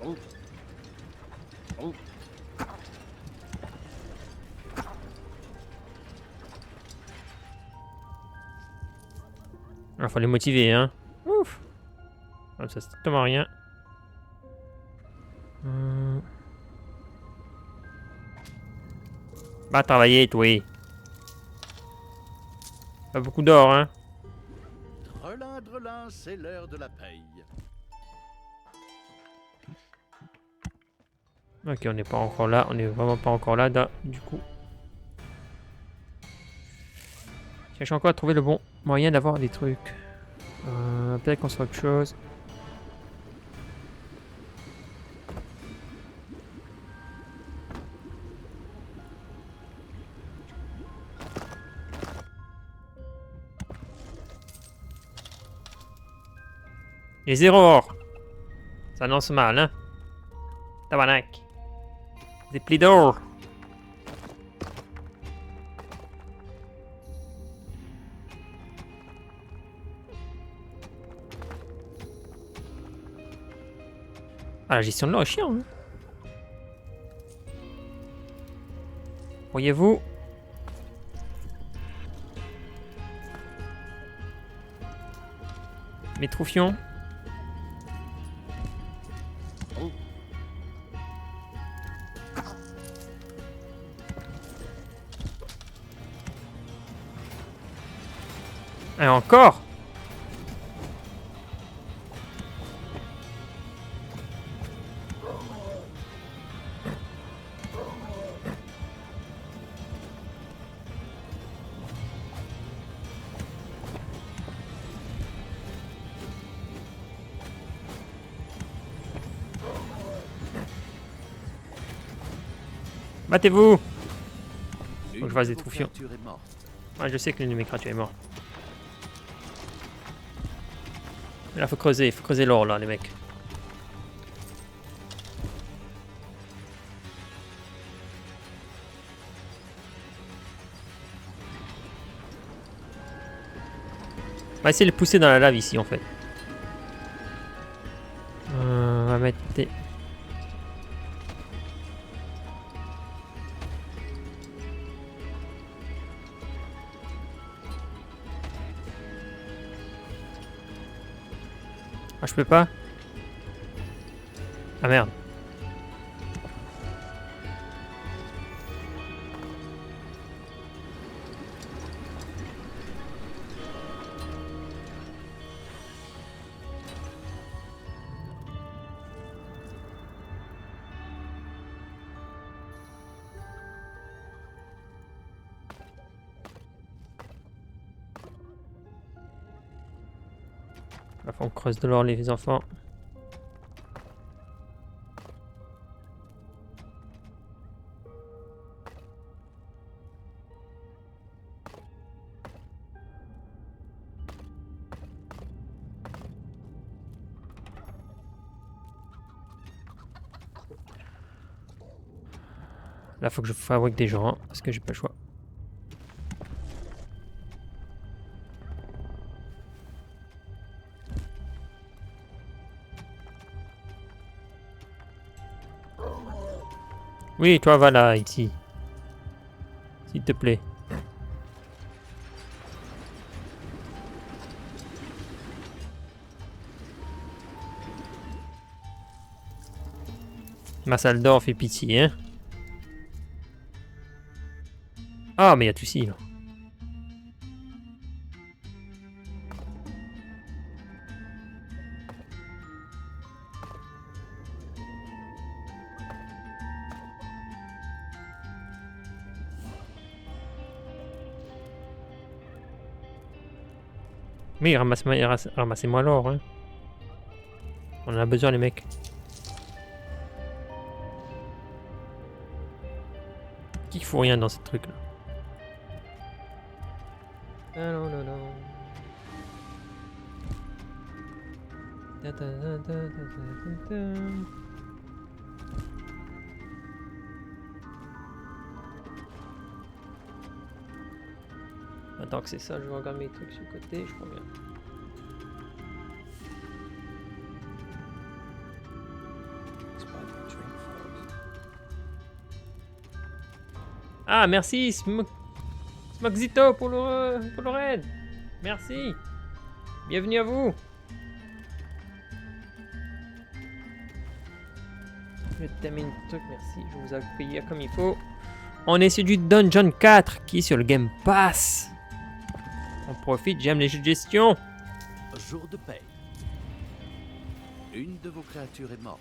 Oh. Oh. Il faut les motiver, hein. Ouf. Ah, ça strictement rien. Va travailler, toi. Pas beaucoup d'or, hein. Drelin, drelin, c'est l'heure de la paye. Ok, on n'est pas encore là. On est vraiment pas encore là, du coup. Cherche encore à trouver le bon moyen d'avoir des trucs. Peut-être qu'on sera autre chose. Les erreurs. Ça annonce mal, hein. Tabarnak. Des plis d'or. Ah, la gestion de l'or est chiant. Hein. Voyez-vous? Mes troufions. Et encore? Battez-vous! Faut que je fasse des troufions. Ouais, je sais que l'une de mes créatures est morte. Mais là, faut creuser l'or, là, les mecs. On va essayer de le pousser dans la lave ici, en fait. On va mettre des... Ah, je peux pas? Ah merde. Là, faut qu'on creuse de l'or, les enfants. Là, faut que je fabrique des gens, parce que j'ai pas le choix. Oui, toi, va là, ici. S'il te plaît. Ma salle d'or fait pitié, hein. Ah, mais il y a tout ici, là. Oui, ramassez-moi l'or, hein. On en a besoin, les mecs. Qui fout rien dans ce truc-là? Non, non, non. Attends que c'est ça, je regarde mes trucs sur le côté, je crois bien. Ah, merci Smoxito pour le raid. Merci. Bienvenue à vous. Je termine le truc, merci. Je vous accueillir comme il faut. On est sur du Dungeon 4 qui est sur le Game Pass. On profite, j'aime les jeux de gestion. Jour de paix. Une de vos créatures est morte.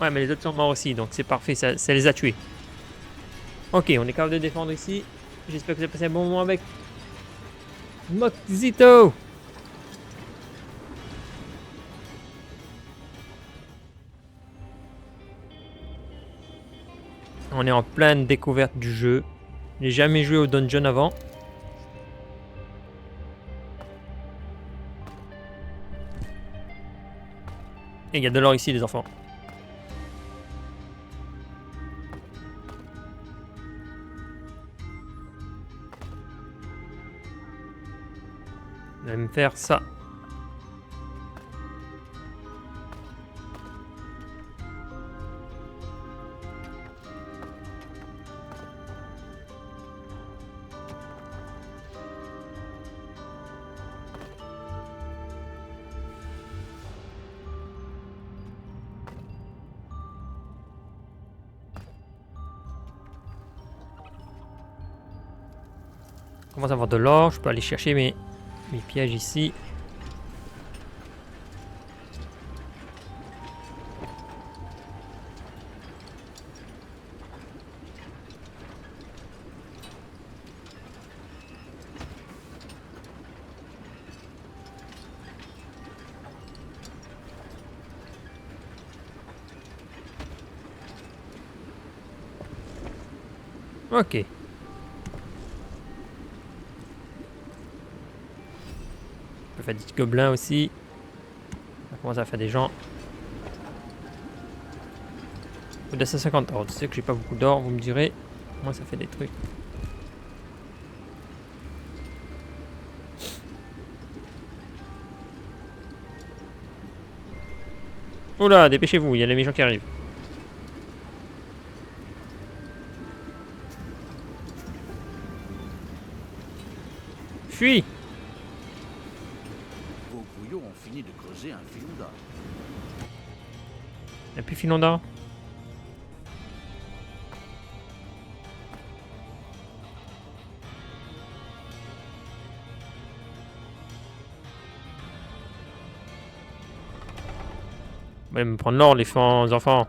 Ouais, mais les autres sont morts aussi, donc c'est parfait, ça les a tués. Ok, on est capable de défendre ici. J'espère que vous avez passé un bon moment avec Moxito. On est en pleine découverte du jeu. J'ai jamais joué au dungeon avant. Et il y a de l'or ici, les enfants. Je vais me faire ça. commence à avoir de l'or. Je peux aller chercher mes pièges ici. Ok. On peut faire des petits gobelins aussi. Ça commence à faire des gens. Faut 250 or. Tu sais que j'ai pas beaucoup d'or, vous me direz. Moi, ça fait des trucs. Oula, dépêchez-vous, il y a les méchants qui arrivent. Fuis! Vos brouillons ont fini de creuser un filon d'or. Y'a plus filon d'or? On va me prendre l'or, les enfants.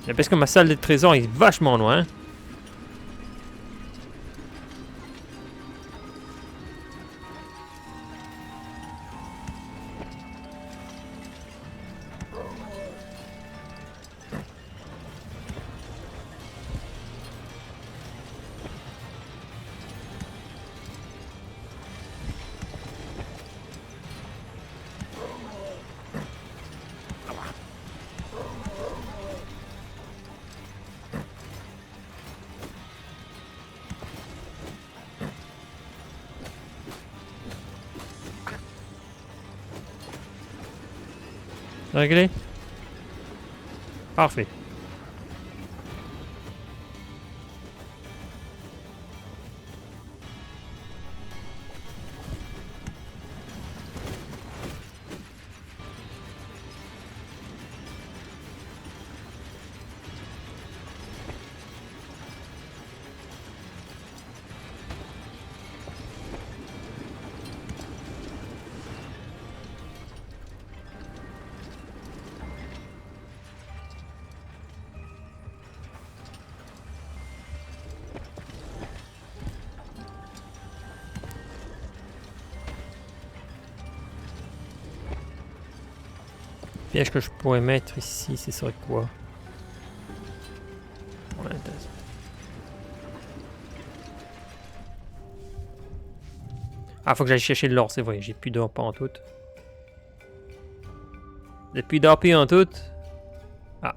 Mais parce que ma salle de trésor est vachement loin. Réglé? Parfait. Piège que je pourrais mettre ici, ce serait quoi? Ouais, intéressant. Ah, faut que j'aille chercher de l'or, c'est vrai, j'ai plus d'or pas en tout. J'ai plus d'or plus en tout. Ah.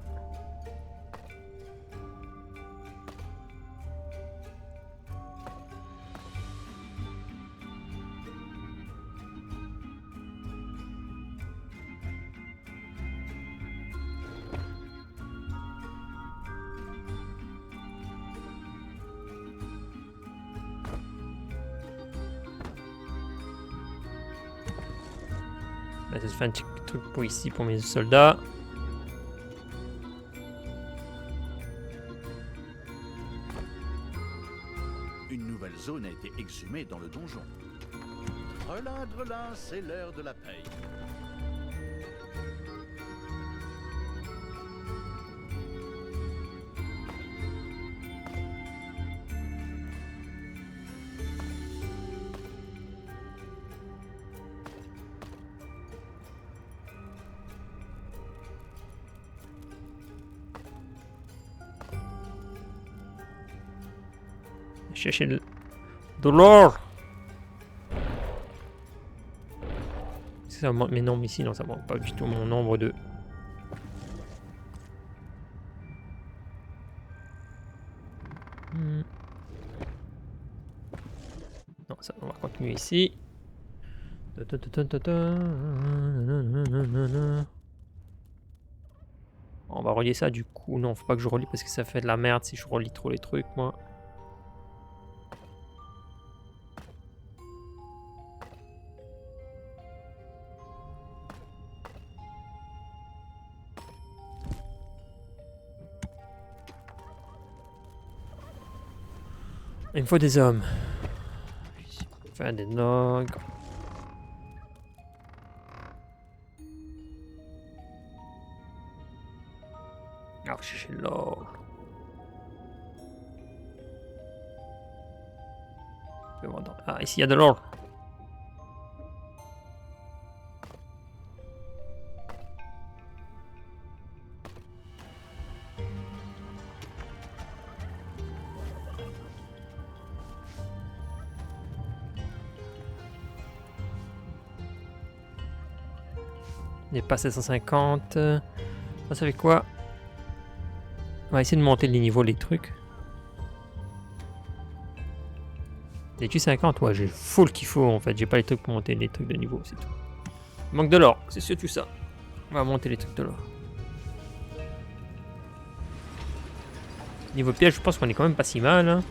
Bah, ça fait un petit truc pour ici pour mes soldats. Une nouvelle zone a été exhumée dans le donjon. Drelin, drelin, c'est l'heure de la paye. Chercher de l'or. Ça monte mes nombres ici, non ça monte pas du tout mon nombre de... Non ça on va continuer ici. On va relier ça du coup, non faut pas que je relie parce que ça fait de la merde si je relie trop les trucs moi. Il me faut des hommes. Faire des logs. Ah, je chercher l'or. Ah, ici il y a de l'or. Il est passé 150. Ça fait quoi? On va essayer de monter les niveaux, les trucs. J'ai-tu 50? Ouais, j'ai full qu'il faut en fait. J'ai pas les trucs pour monter les trucs de niveau, c'est tout. Il manque de l'or, c'est sûr tout ça. On va monter les trucs de l'or. Niveau piège, je pense qu'on est quand même pas si mal. Hein.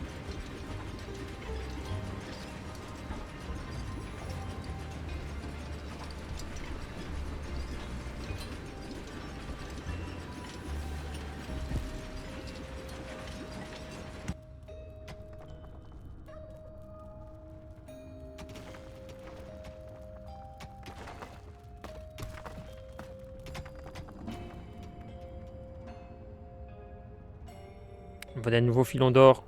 On va d'un nouveau filon d'or.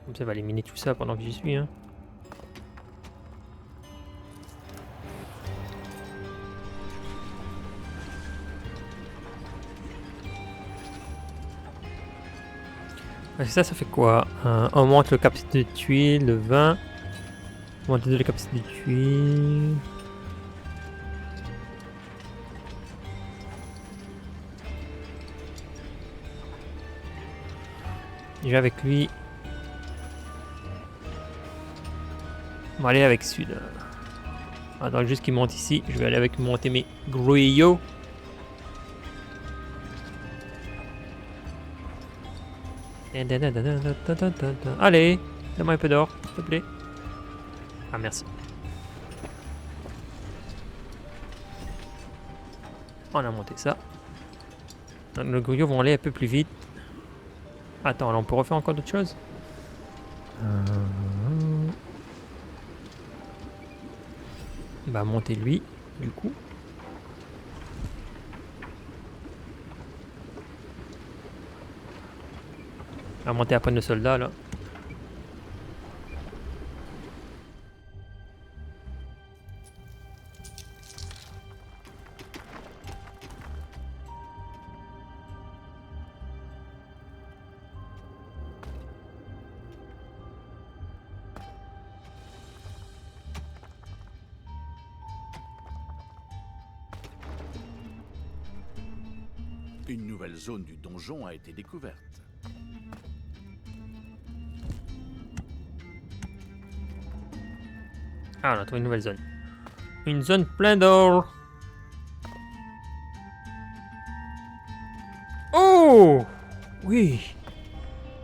Comme ça, on va éliminer tout ça pendant que j'y suis. Hein. Ça fait quoi? On augmente le capacité de tuiles, le 20. On augmente la capacité de tuiles. Je vais avec lui. On va aller avec celui-là. Attends juste qu'il monte ici. Je vais aller avec monter mes gruyos. Allez, donne-moi un peu d'or, s'il te plaît. Ah, merci. On a monté ça. Donc, nos gruyos vont aller un peu plus vite. Attends, là, on peut refaire encore d'autres choses. On va monter lui, du coup. On va monter après nos soldats, là. Une nouvelle zone du donjon a été découverte. Ah, on a trouvé une nouvelle zone. Une zone pleine d'or. Oh! Oui.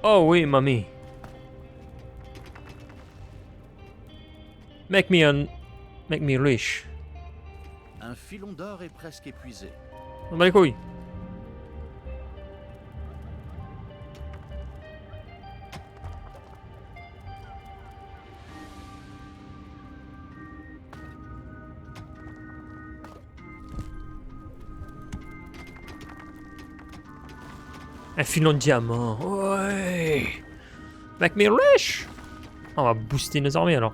Oh oui, mamie. Make me rich. Un filon d'or est presque épuisé. On bat les couilles. Un filon de diamant. Ouais. Make me rich. On va booster nos armées alors.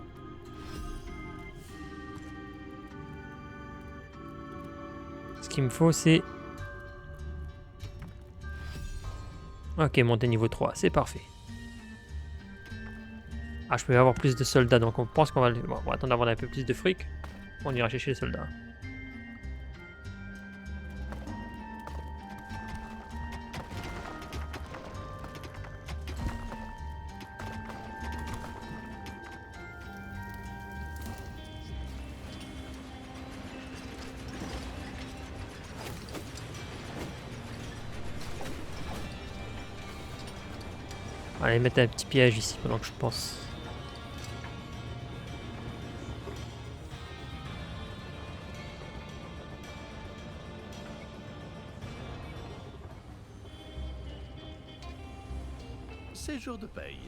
Ce qu'il me faut c'est... Ok, monter niveau 3, c'est parfait. Ah, je peux avoir plus de soldats, donc on pense qu'on va... Bon, on va attendre d'avoir un peu plus de fric. On ira chercher les soldats. On va aller mettre un petit piège ici pendant que je pense. C'est jour de paye.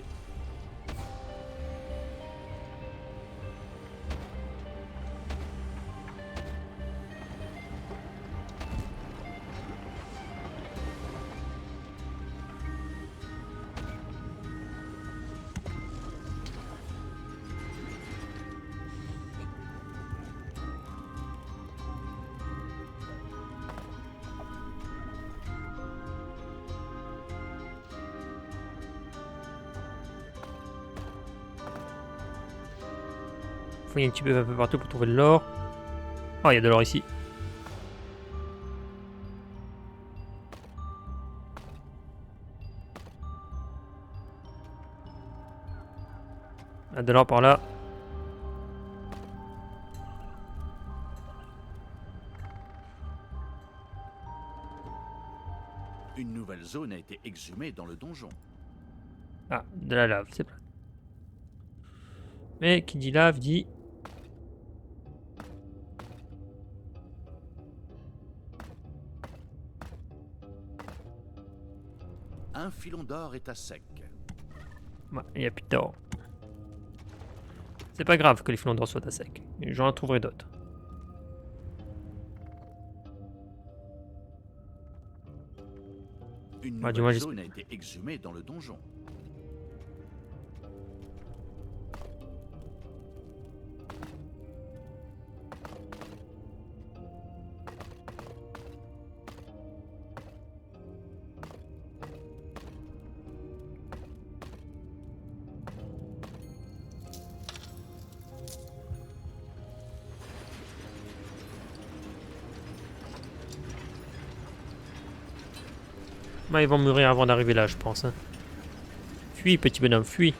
Fouiller un petit peu partout pour trouver de l'or. Oh, il y a de l'or ici. Il y a de l'or par là. Une nouvelle zone a été exhumée dans le donjon. Ah, de la lave, c'est plein. Mais qui dit lave dit... Un filon d'or est à sec. Ouais, il n'y a plus d'or. C'est pas grave que les filons d'or soient à sec. J'en trouverai d'autres. Une Ouais, nouvelle du moins, zone a été exhumée dans le donjon. Ouais, ils vont mourir avant d'arriver là, je pense. Hein. Fuis, petit bonhomme, fuis.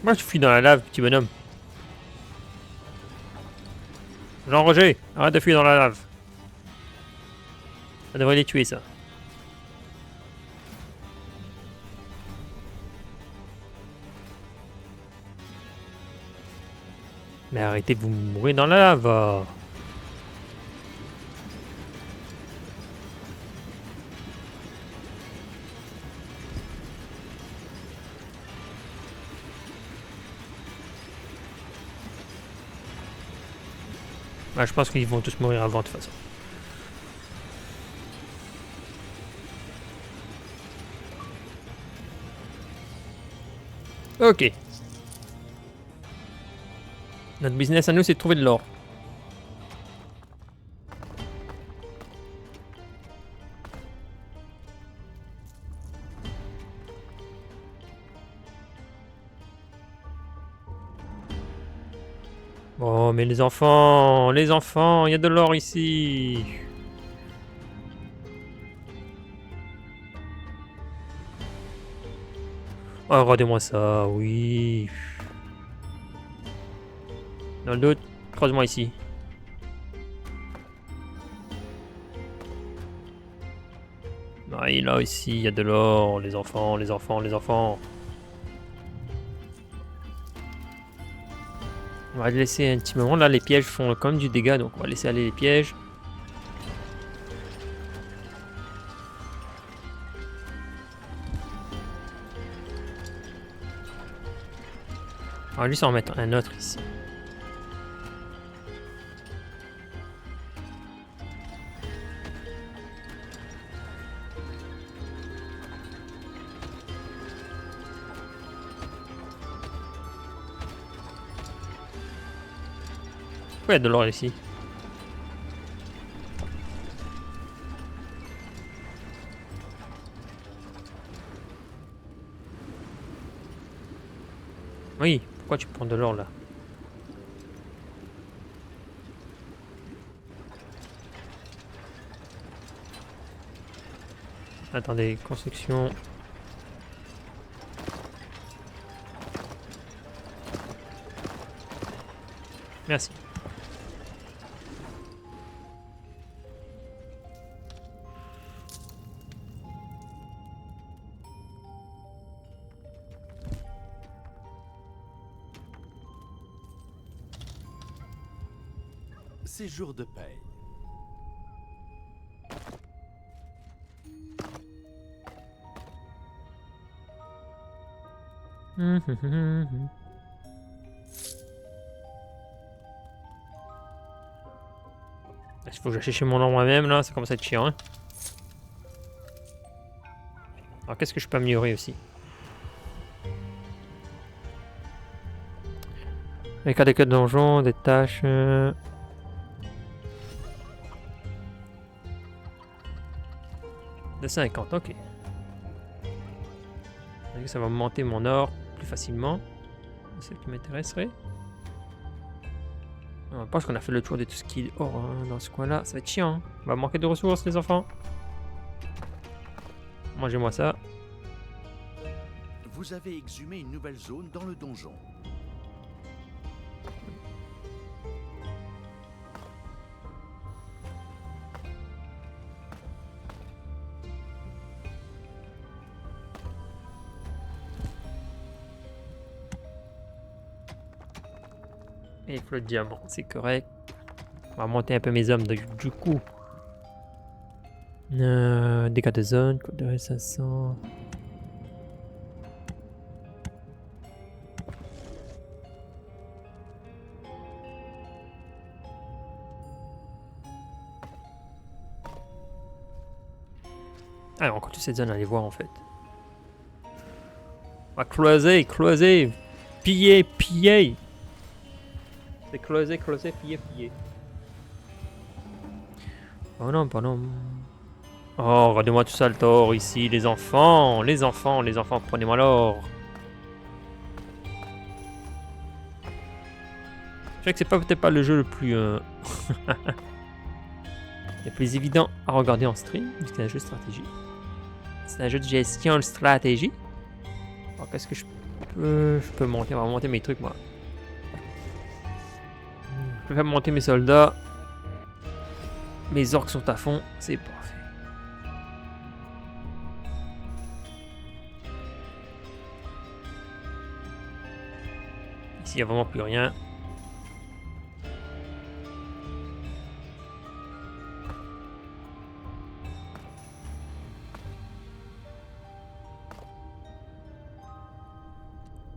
Moi, je fuis dans la lave, petit bonhomme. Jean-Roger, arrête de fuir dans la lave. Ça devrait les tuer, ça. Mais arrêtez de vous mourir dans la lave. Bah, je pense qu'ils vont tous mourir avant de toute façon. Ok. Notre business à nous, c'est de trouver de l'or. Oh, mais les enfants, il y a de l'or ici. Oh, regardez-moi ça, oui. Dans le doute, creuse-moi ici. Oui, là aussi, il y a de l'or, les enfants, les enfants, les enfants. On va laisser un petit moment. Là, les pièges font quand même du dégât, donc on va laisser aller les pièges. On va juste en mettre un autre ici. Pourquoi il y a de l'or ici? Oui, pourquoi tu prends de l'or là? Attendez, construction. Merci. séjour de paix. Il faut que j'achète chez mon nom moi-même là, ça commence à être chiant. Hein. Alors qu'est-ce que je peux améliorer aussi? Les cas des quêtes donjons, des tâches. De 50, ok. Ça va monter mon or plus facilement. C'est ce qui m'intéresserait. Je pense qu'on a fait le tour de tout ce qui est or hein, dans ce coin-là. Ça va être chiant. Hein. On va manquer de ressources, les enfants. Mangez-moi ça. Vous avez exhumé une nouvelle zone dans le donjon. Et il faut le diamant, c'est correct. On va monter un peu mes hommes du coup. Dégâts de zone, code de 500. Alors, encore toute cette zone à aller voir en fait. On va cloiser, piller, piller. C'est cloiser, piller, piller. Oh non, pardon. Oh, regardez-moi tout ça le tort ici, les enfants, prenez-moi l'or. Je sais que c'est peut-être pas le jeu le plus le plus évident à regarder en stream, puisque c'est un jeu de stratégie. C'est un jeu de gestion de stratégie. Alors qu'est-ce que je peux monter? On va monter mes trucs moi. Je peux faire monter mes soldats. Mes orques sont à fond, c'est parfait. Ici, il n'y a vraiment plus rien.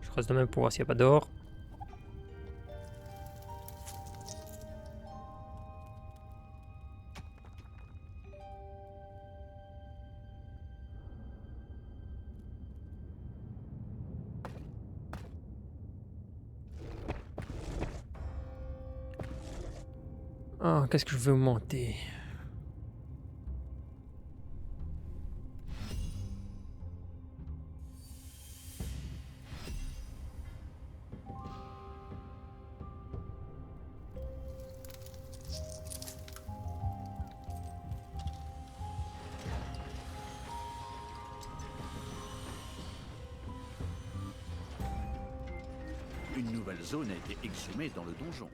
Je creuse de même pour voir s'il n'y a pas d'or. Oh, qu'est-ce que je veux monter? Une nouvelle zone a été exhumée dans le donjon.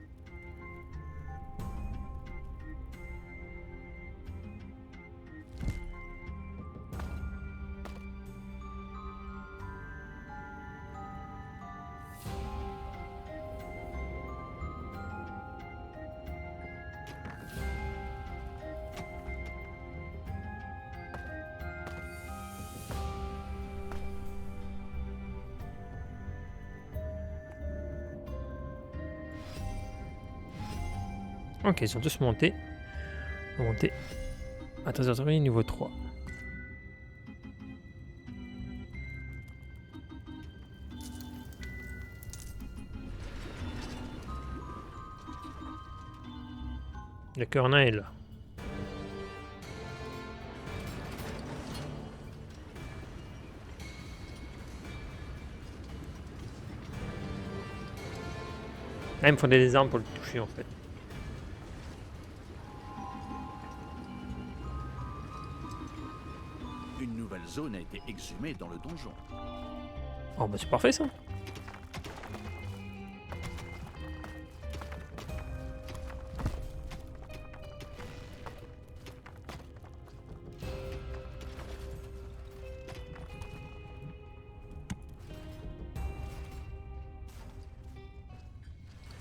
Ok, ils sont tous montés. On va monter à trésorerie niveau 3. Le cornet est là. Là, il me faut des armes pour le toucher en fait. Une nouvelle zone a été exhumée dans le donjon. Oh bah c'est parfait ça.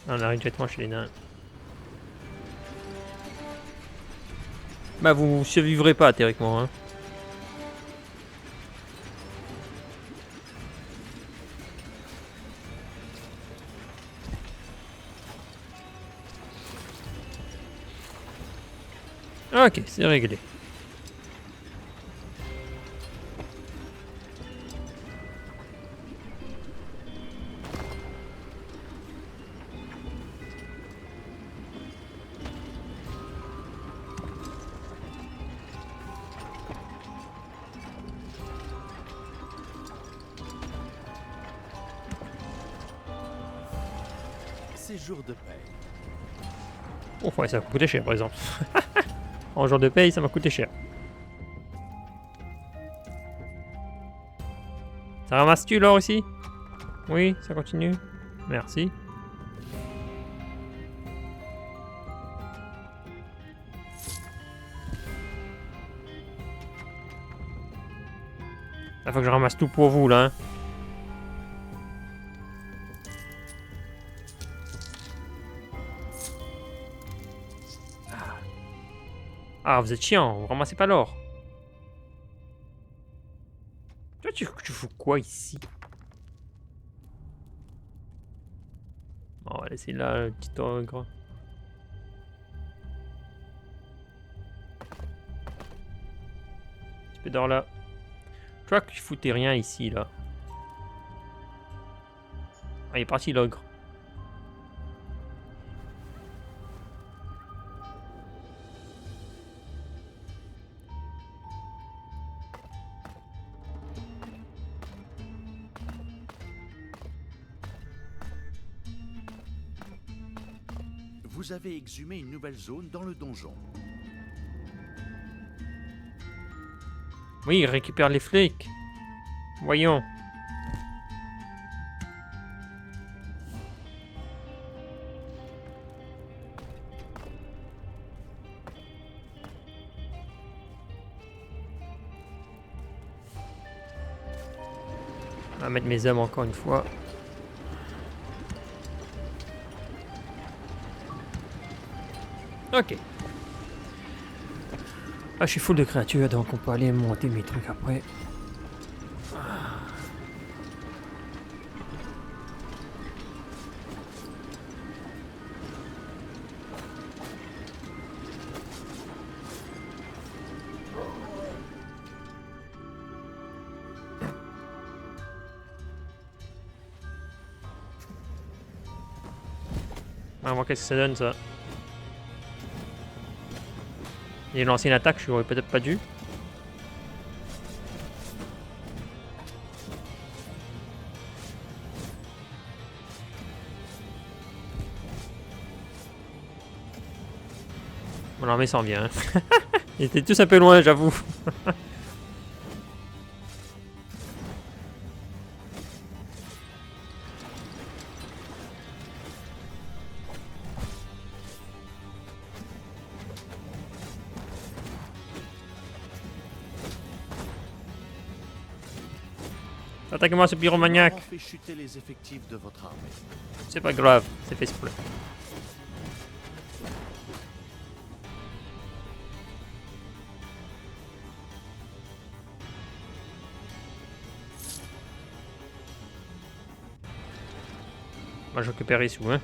On arrive directement chez les nains. Bah vous survivrez pas théoriquement. Hein. Ok, c'est réglé. C'est jour de paix. Oh ouais, ça va coûter cher par exemple. En jour de paye, ça m'a coûté cher. Ça ramasse-tu l'or ici? Oui, ça continue. Merci. Il faut que je ramasse tout pour vous là. Hein. Ah, vous êtes chiant, vous ramassez pas l'or. Toi, tu fous quoi ici? Bon, on va laisser là le petit ogre. Un petit peu d'or là. Je crois que je foutais rien ici là. Ah, il est parti l'ogre. Vous avez exhumé une nouvelle zone dans le donjon. Oui, il récupère les flics. Voyons. On va mettre mes hommes encore une fois. Ok. Ah, je suis full de créatures, donc on peut aller monter mes trucs après. On va voir qu'est-ce que ça donne ça. J'ai lancé une attaque, je n'aurais peut-être pas dû. Mon armée s'en vient. Hein. Ils étaient tous un peu loin, j'avoue. Attaquez-moi ce pyromaniaque. On fait chuter les effectifs de votre armée. C'est pas grave, c'est fait exprès. Moi je récupère ici, hein.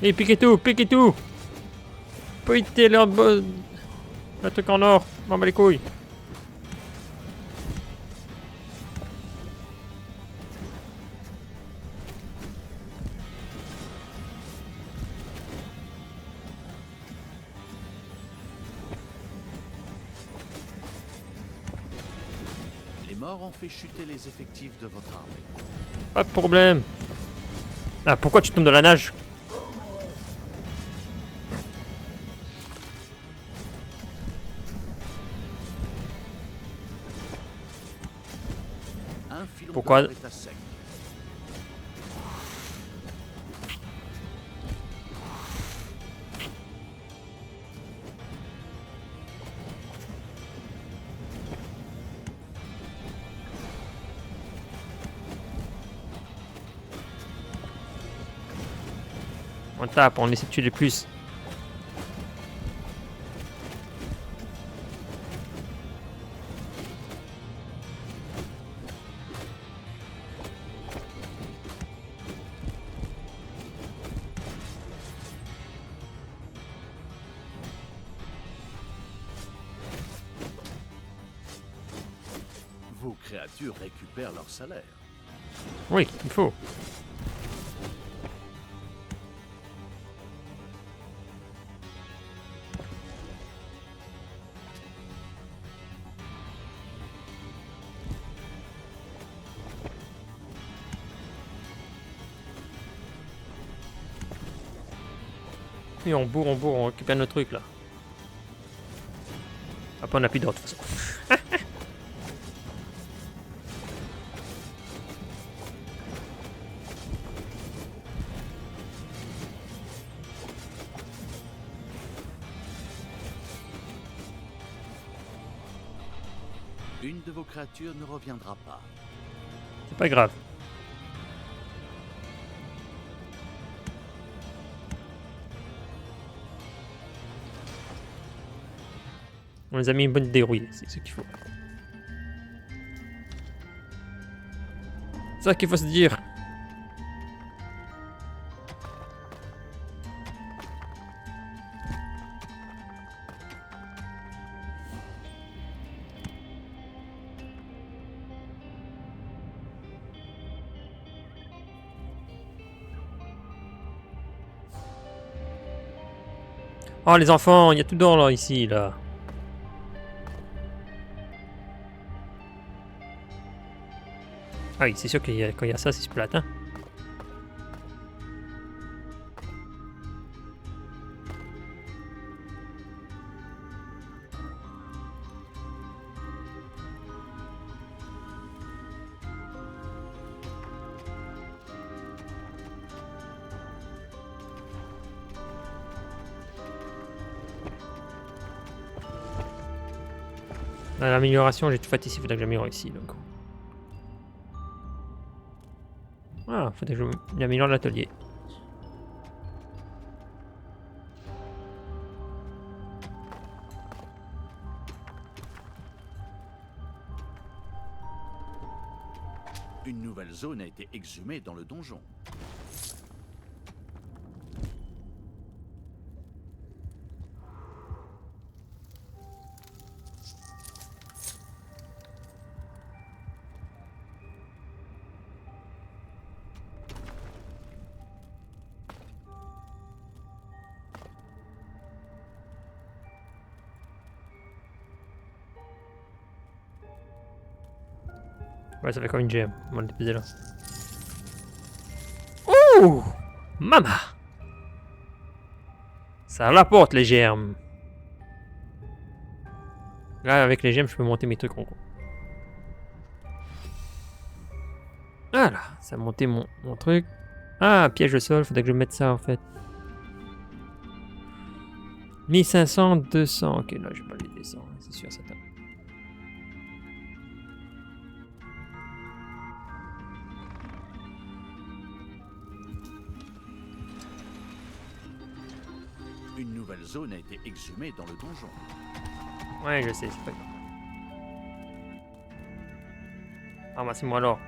Et piquez tout, piquez tout. Piquez le truc en or, m'en bats les couilles. Les morts ont fait chuter les effectifs de votre armée. Pas de problème. Ah, pourquoi tu tombes dans la nage? un filon Pourquoi? d'or est à sec. On tape, on essaie de tuer les plus. Vos créatures récupèrent leur salaire. Oui, il faut. Et on bourre, on récupère nos trucs là. Après on a plus d'or de toute façon. Une de vos créatures ne reviendra pas. C'est pas grave. On les a mis une bonne dérouille, c'est ce qu'il faut. C'est ça qu'il faut se dire. Oh les enfants, il y a tout d'or là ici là. Ah oui, c'est sûr qu'il y a, quand il y a ça, c'est splat, hein. L'amélioration, j'ai tout fait ici, il faudrait que j'améliore ici. Donc. Ah, faudrait que j'améliore l'atelier. Une nouvelle zone a été exhumée dans le donjon. Ouais, ça fait comme une gemme. On va le déposer là. Ouh! Mama! Ça rapporte les germes. Là, avec les gemmes, je peux monter mes trucs en gros. Voilà, ça a monté mon truc. Ah, piège au sol, faudrait que je mette ça en fait. 1500, 200. Ok, là, je vais pas les descendre, c'est sûr, ça tape. Une nouvelle zone a été exhumée dans le donjon. Ouais, je sais, c'est pas grave. Ramassez-moi l'or.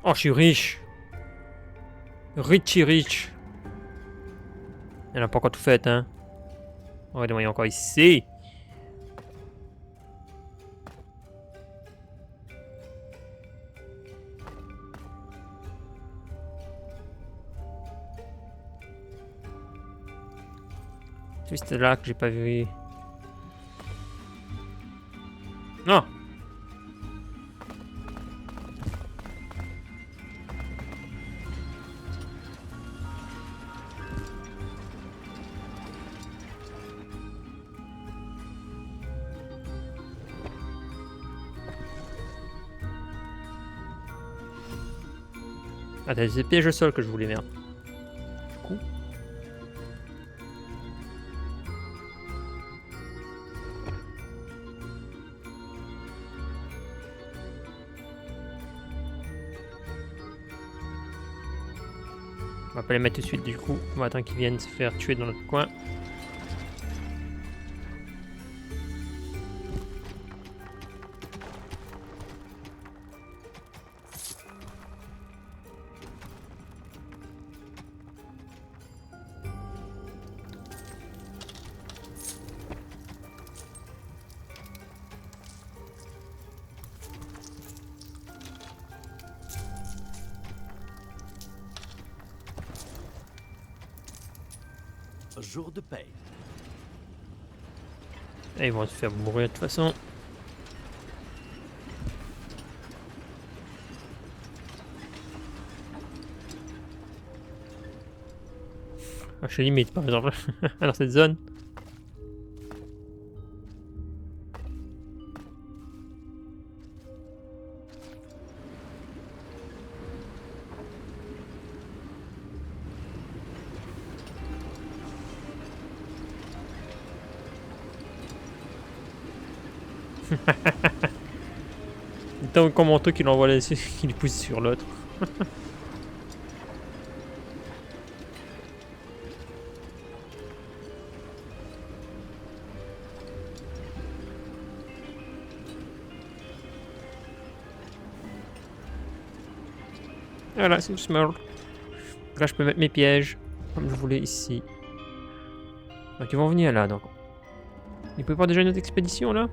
Oh, je suis riche. Richie rich. Elle n'a pas encore tout fait, hein. On va demander encore ici. Juste là que j'ai pas vu. Non. Attends, c'est piège au sol que je voulais, merde. Coup. On va pas les mettre tout de suite du coup. On va attendre qu'ils viennent se faire tuer dans notre coin. Jour de paix. Et ils vont se faire mourir de toute façon. Ah, je suis limite par exemple dans cette zone. Tant comme mon truc, il envoie les... il pousse sur l'autre. Voilà, c'est le smurl. Là, je peux mettre mes pièges comme je voulais ici. Donc, ils vont venir là. Donc, ils peuvent pas déjà une autre expédition là?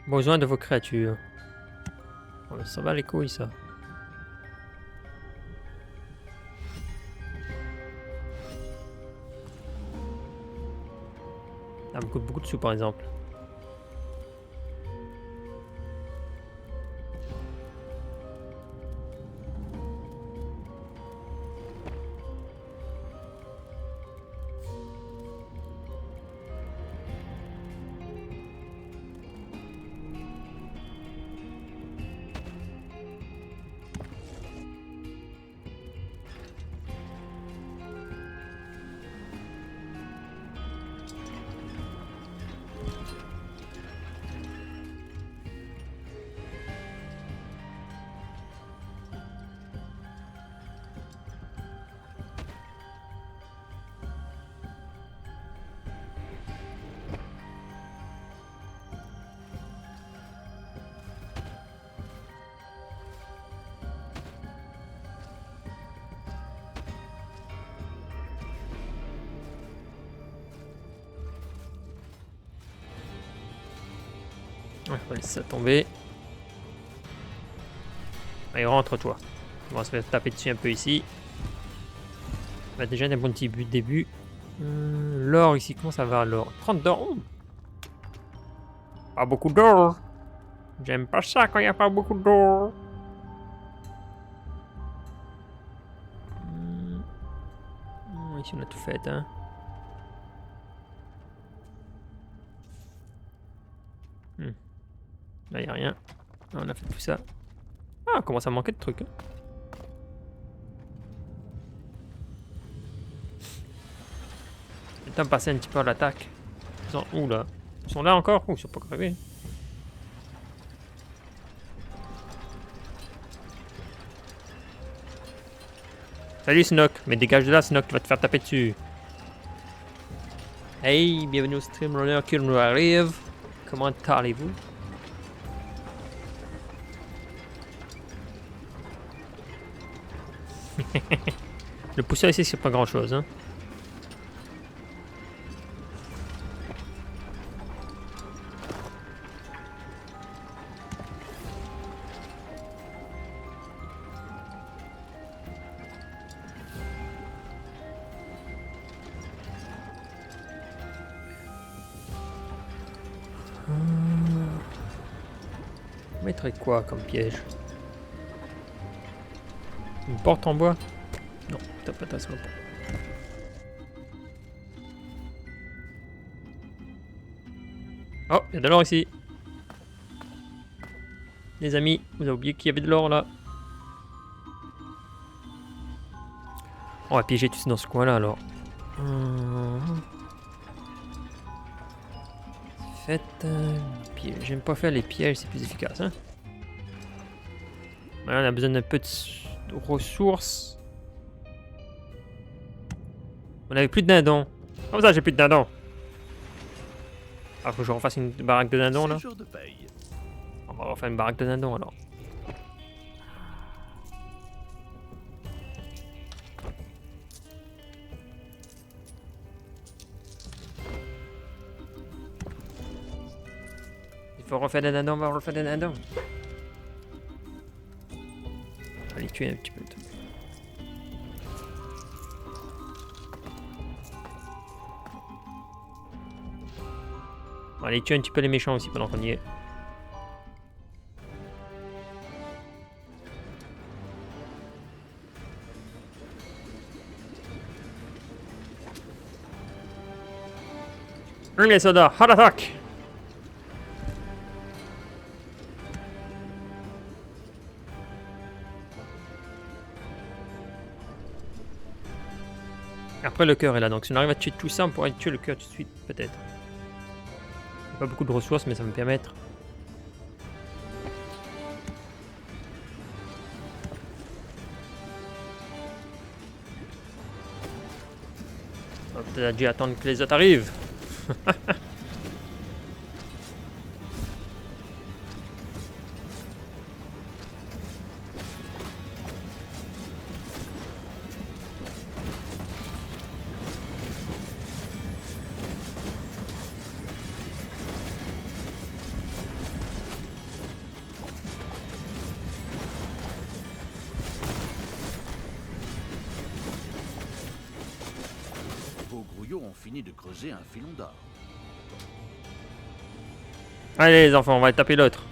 Besoin de vos créatures. Oh, ça va les couilles ça. Ça me coûte beaucoup de sous par exemple. Ouais, on va laisser ça tomber. Allez, rentre toi. On va se faire taper dessus un peu ici. On a déjà un bon petit début. L'or ici, comment ça va l'or? 30 d'or. Oh. Pas beaucoup d'or. J'aime pas ça quand il n'y a pas beaucoup d'or. Ici on a tout fait, hein. Là, il n'y a rien. On a fait tout ça. Ah, on commence à manquer de trucs. Hein. Le temps de passer un petit peu à l'attaque. Ils sont où là? Ils sont là encore? Ouh, ils sont pas crevés. Salut Snook, mais dégage de là Snook, tu vas te faire taper dessus. Hey, bienvenue au Streamroller qui nous arrive. Comment allez-vous? Le poussière ici c'est pas grand chose hein. On mettrait quoi comme piège? Une porte en bois? Non, t'as pas ta slope. Oh, il y a de l'or ici. Les amis, vous avez oublié qu'il y avait de l'or là. On va piéger tous dans ce coin là alors. Faites piège. J'aime pas faire les pièges, c'est plus efficace. Hein. Voilà, on a besoin d'un peu de ressources. On avait plus de dindons. Comment ça j'ai plus de dindons? Ah, faut que je refasse une baraque de dindons là. C'est jour de paye. On va refaire une baraque de dindons alors. Il faut refaire des dindons, on va refaire des dindons. On va les tuer un petit peu. On va aller tuer un petit peu les méchants aussi pendant qu'on y est. Les soldats, à l'attaque! Après le cœur est là, donc si on arrive à tuer tout ça, on pourrait tuer le cœur tout de suite, peut-être. Pas beaucoup de ressources, mais ça va me permettre. On va peut-être dû attendre que les autres arrivent. Vos grouillots ont fini de creuser un filon d'or. Allez les enfants, on va taper l'autre.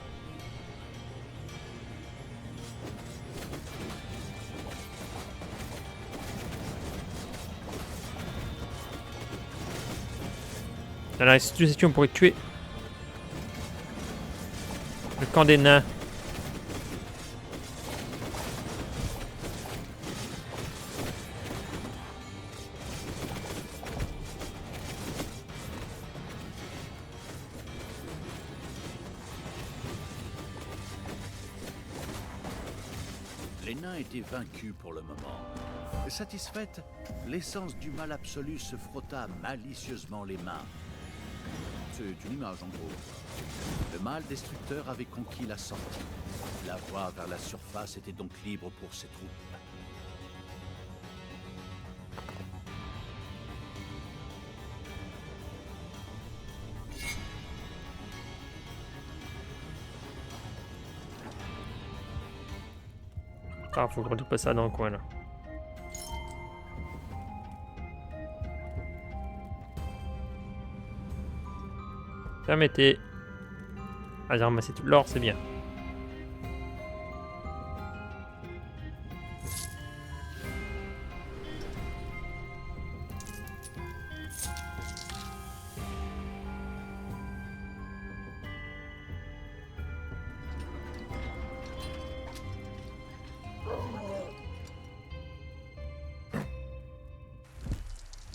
Dans la situation, on pourrait tuer le camp des nains. Les nains étaient vaincus pour le moment. Satisfaite, l'essence du mal absolu se frotta malicieusement les mains. C'est une image en gros. Le mal destructeur avait conquis la sortie. La voie vers la surface était donc libre pour ses troupes. Ah, faut que je retrouve ça dans le coin là. Permettez. Ah, j'ai ramassé tout l'or, c'est bien.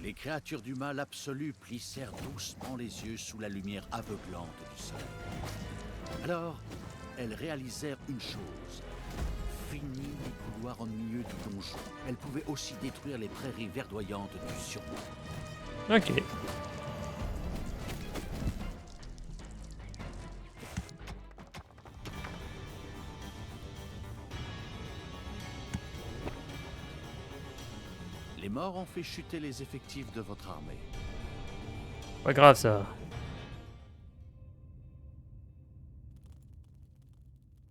Les créatures du mal absolu plissèrent doucement les yeux sous la lumière aveuglante du soleil. Alors, elles réalisèrent une chose. Fini les couloirs ennuyeux du donjon. Elles pouvaient aussi détruire les prairies verdoyantes du surnom. Ok. Les morts ont fait chuter les effectifs de votre armée. Pas grave ça.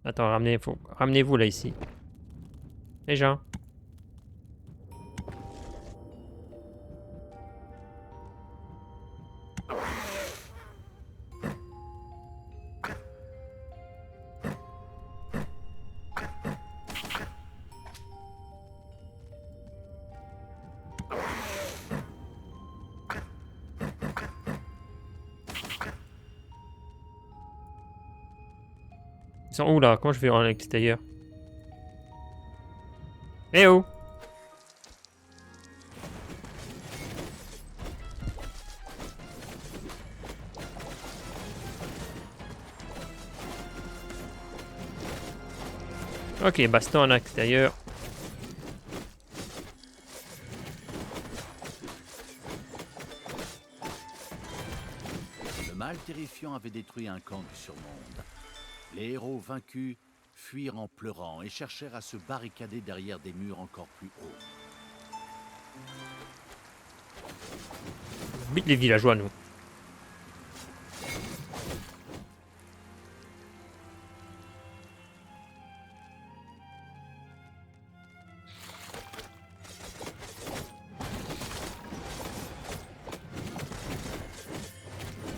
Attends, ramenez-vous là ici. Les gens. Ils sont où là? Comment je vais en extérieur? Eh oh! Ok, baston à l'extérieur. Le mal terrifiant avait détruit un camp du surmonde. Les héros vaincus fuirent en pleurant et cherchèrent à se barricader derrière des murs encore plus hauts. Vite les villageois, nous.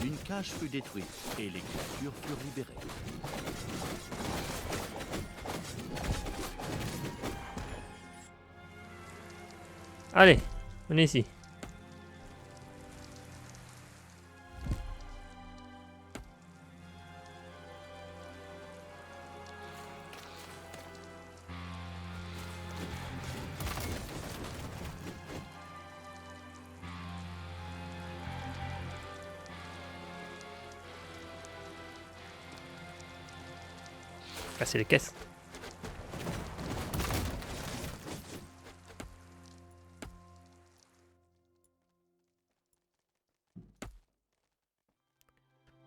Une cage fut détruite et les créatures furent libérées. Allez, on est ici. Casser les caisses.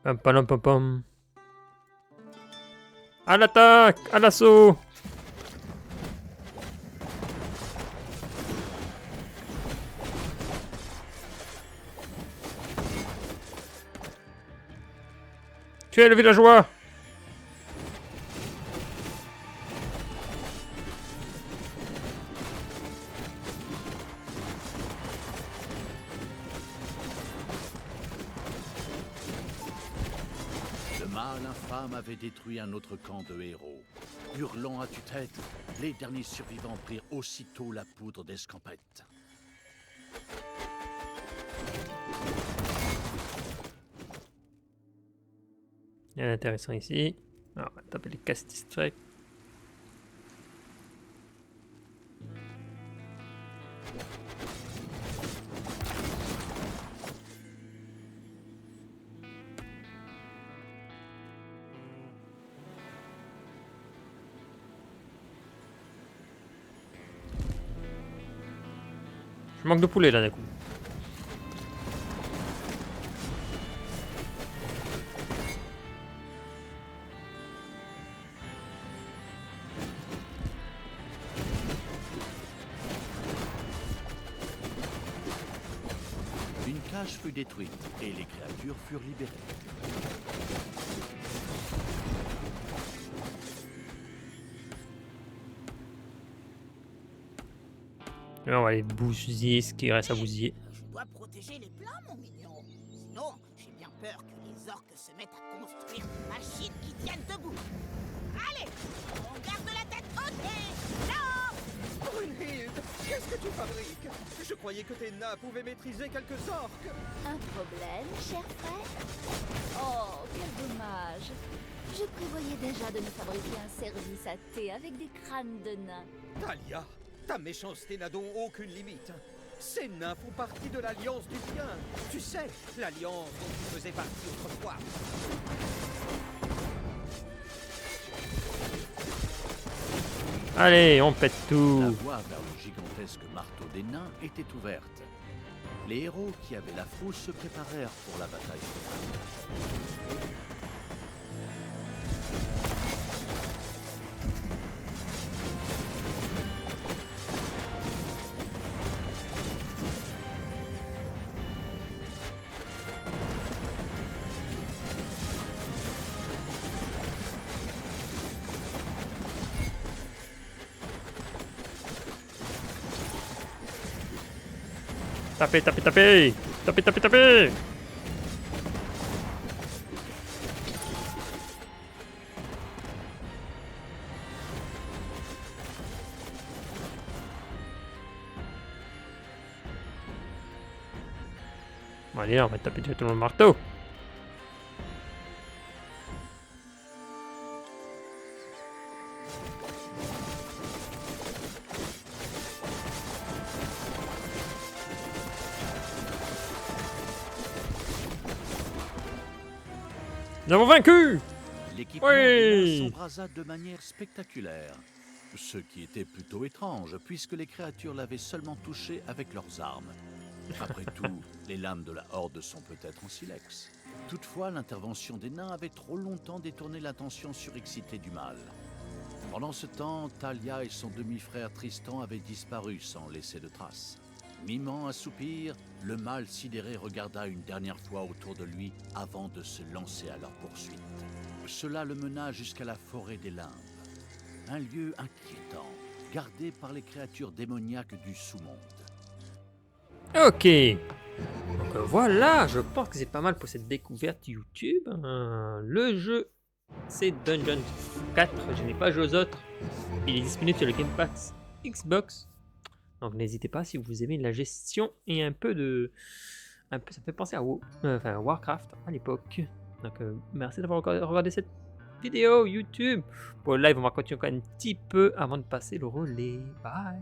Pam pam pam pam. À l'attaque! À l'assaut! Tuez le villageois! Le mal infâme avait détruit un autre camp de héros. Hurlant à tue-tête, les derniers survivants prirent aussitôt la poudre d'escampette. Il y a intéressant ici. Alors, on va taper les casse distraits. Je manque de poulet là d'un coup. Une cage fut détruite et les créatures furent libérées. Et on va aller bousiller ce qui reste à bousiller. Je dois protéger les plats, mon mignon. Sinon, j'ai bien peur que les orques se mettent à construire des machines qui tiennent debout. Allez, on garde la tête haute et... Non! Brunhilde, qu'est-ce que tu fabriques? Je croyais que tes nains pouvaient maîtriser quelques orques. Un problème, cher frère? Oh, quel dommage. Je prévoyais déjà de nous fabriquer un service à thé avec des crânes de nains. Talia, ta méchanceté n'a donc aucune limite. Ces nains font partie de l'Alliance du Bien. Tu sais, l'Alliance dont tu faisais partie autrefois. Allez, on pète La tout. voie vers le gigantesque marteau des nains était ouverte. Les héros qui avaient la frousse se préparèrent pour la bataille finale. Tapez, tapez, tapez. Tapez, tapez, tapez. Bon, allez, on va taper directement le marteau. Nous avons vaincu! L'équipement Oui. des nains s'embrasa de manière spectaculaire. Ce qui était plutôt étrange, puisque les créatures l'avaient seulement touché avec leurs armes. Après tout, les lames de la Horde sont peut-être en silex. Toutefois, l'intervention des nains avait trop longtemps détourné l'attention surexcitée du mal. Pendant ce temps, Talia et son demi-frère Tristan avaient disparu sans laisser de traces. Mimant un soupir, le mâle sidéré regarda une dernière fois autour de lui avant de se lancer à leur poursuite. Cela le mena jusqu'à la forêt des limbes. Un lieu inquiétant, gardé par les créatures démoniaques du sous-monde. Ok. Donc voilà, je pense que c'est pas mal pour cette découverte YouTube. Le jeu, c'est Dungeon 4. Je n'ai pas joué aux autres. Il est disponible sur le Game Pass Xbox. Donc n'hésitez pas si vous aimez la gestion et un peu, ça me fait penser à Warcraft à l'époque. Donc merci d'avoir regardé cette vidéo YouTube. Pour le live, on va continuer encore un petit peu avant de passer le relais. Bye.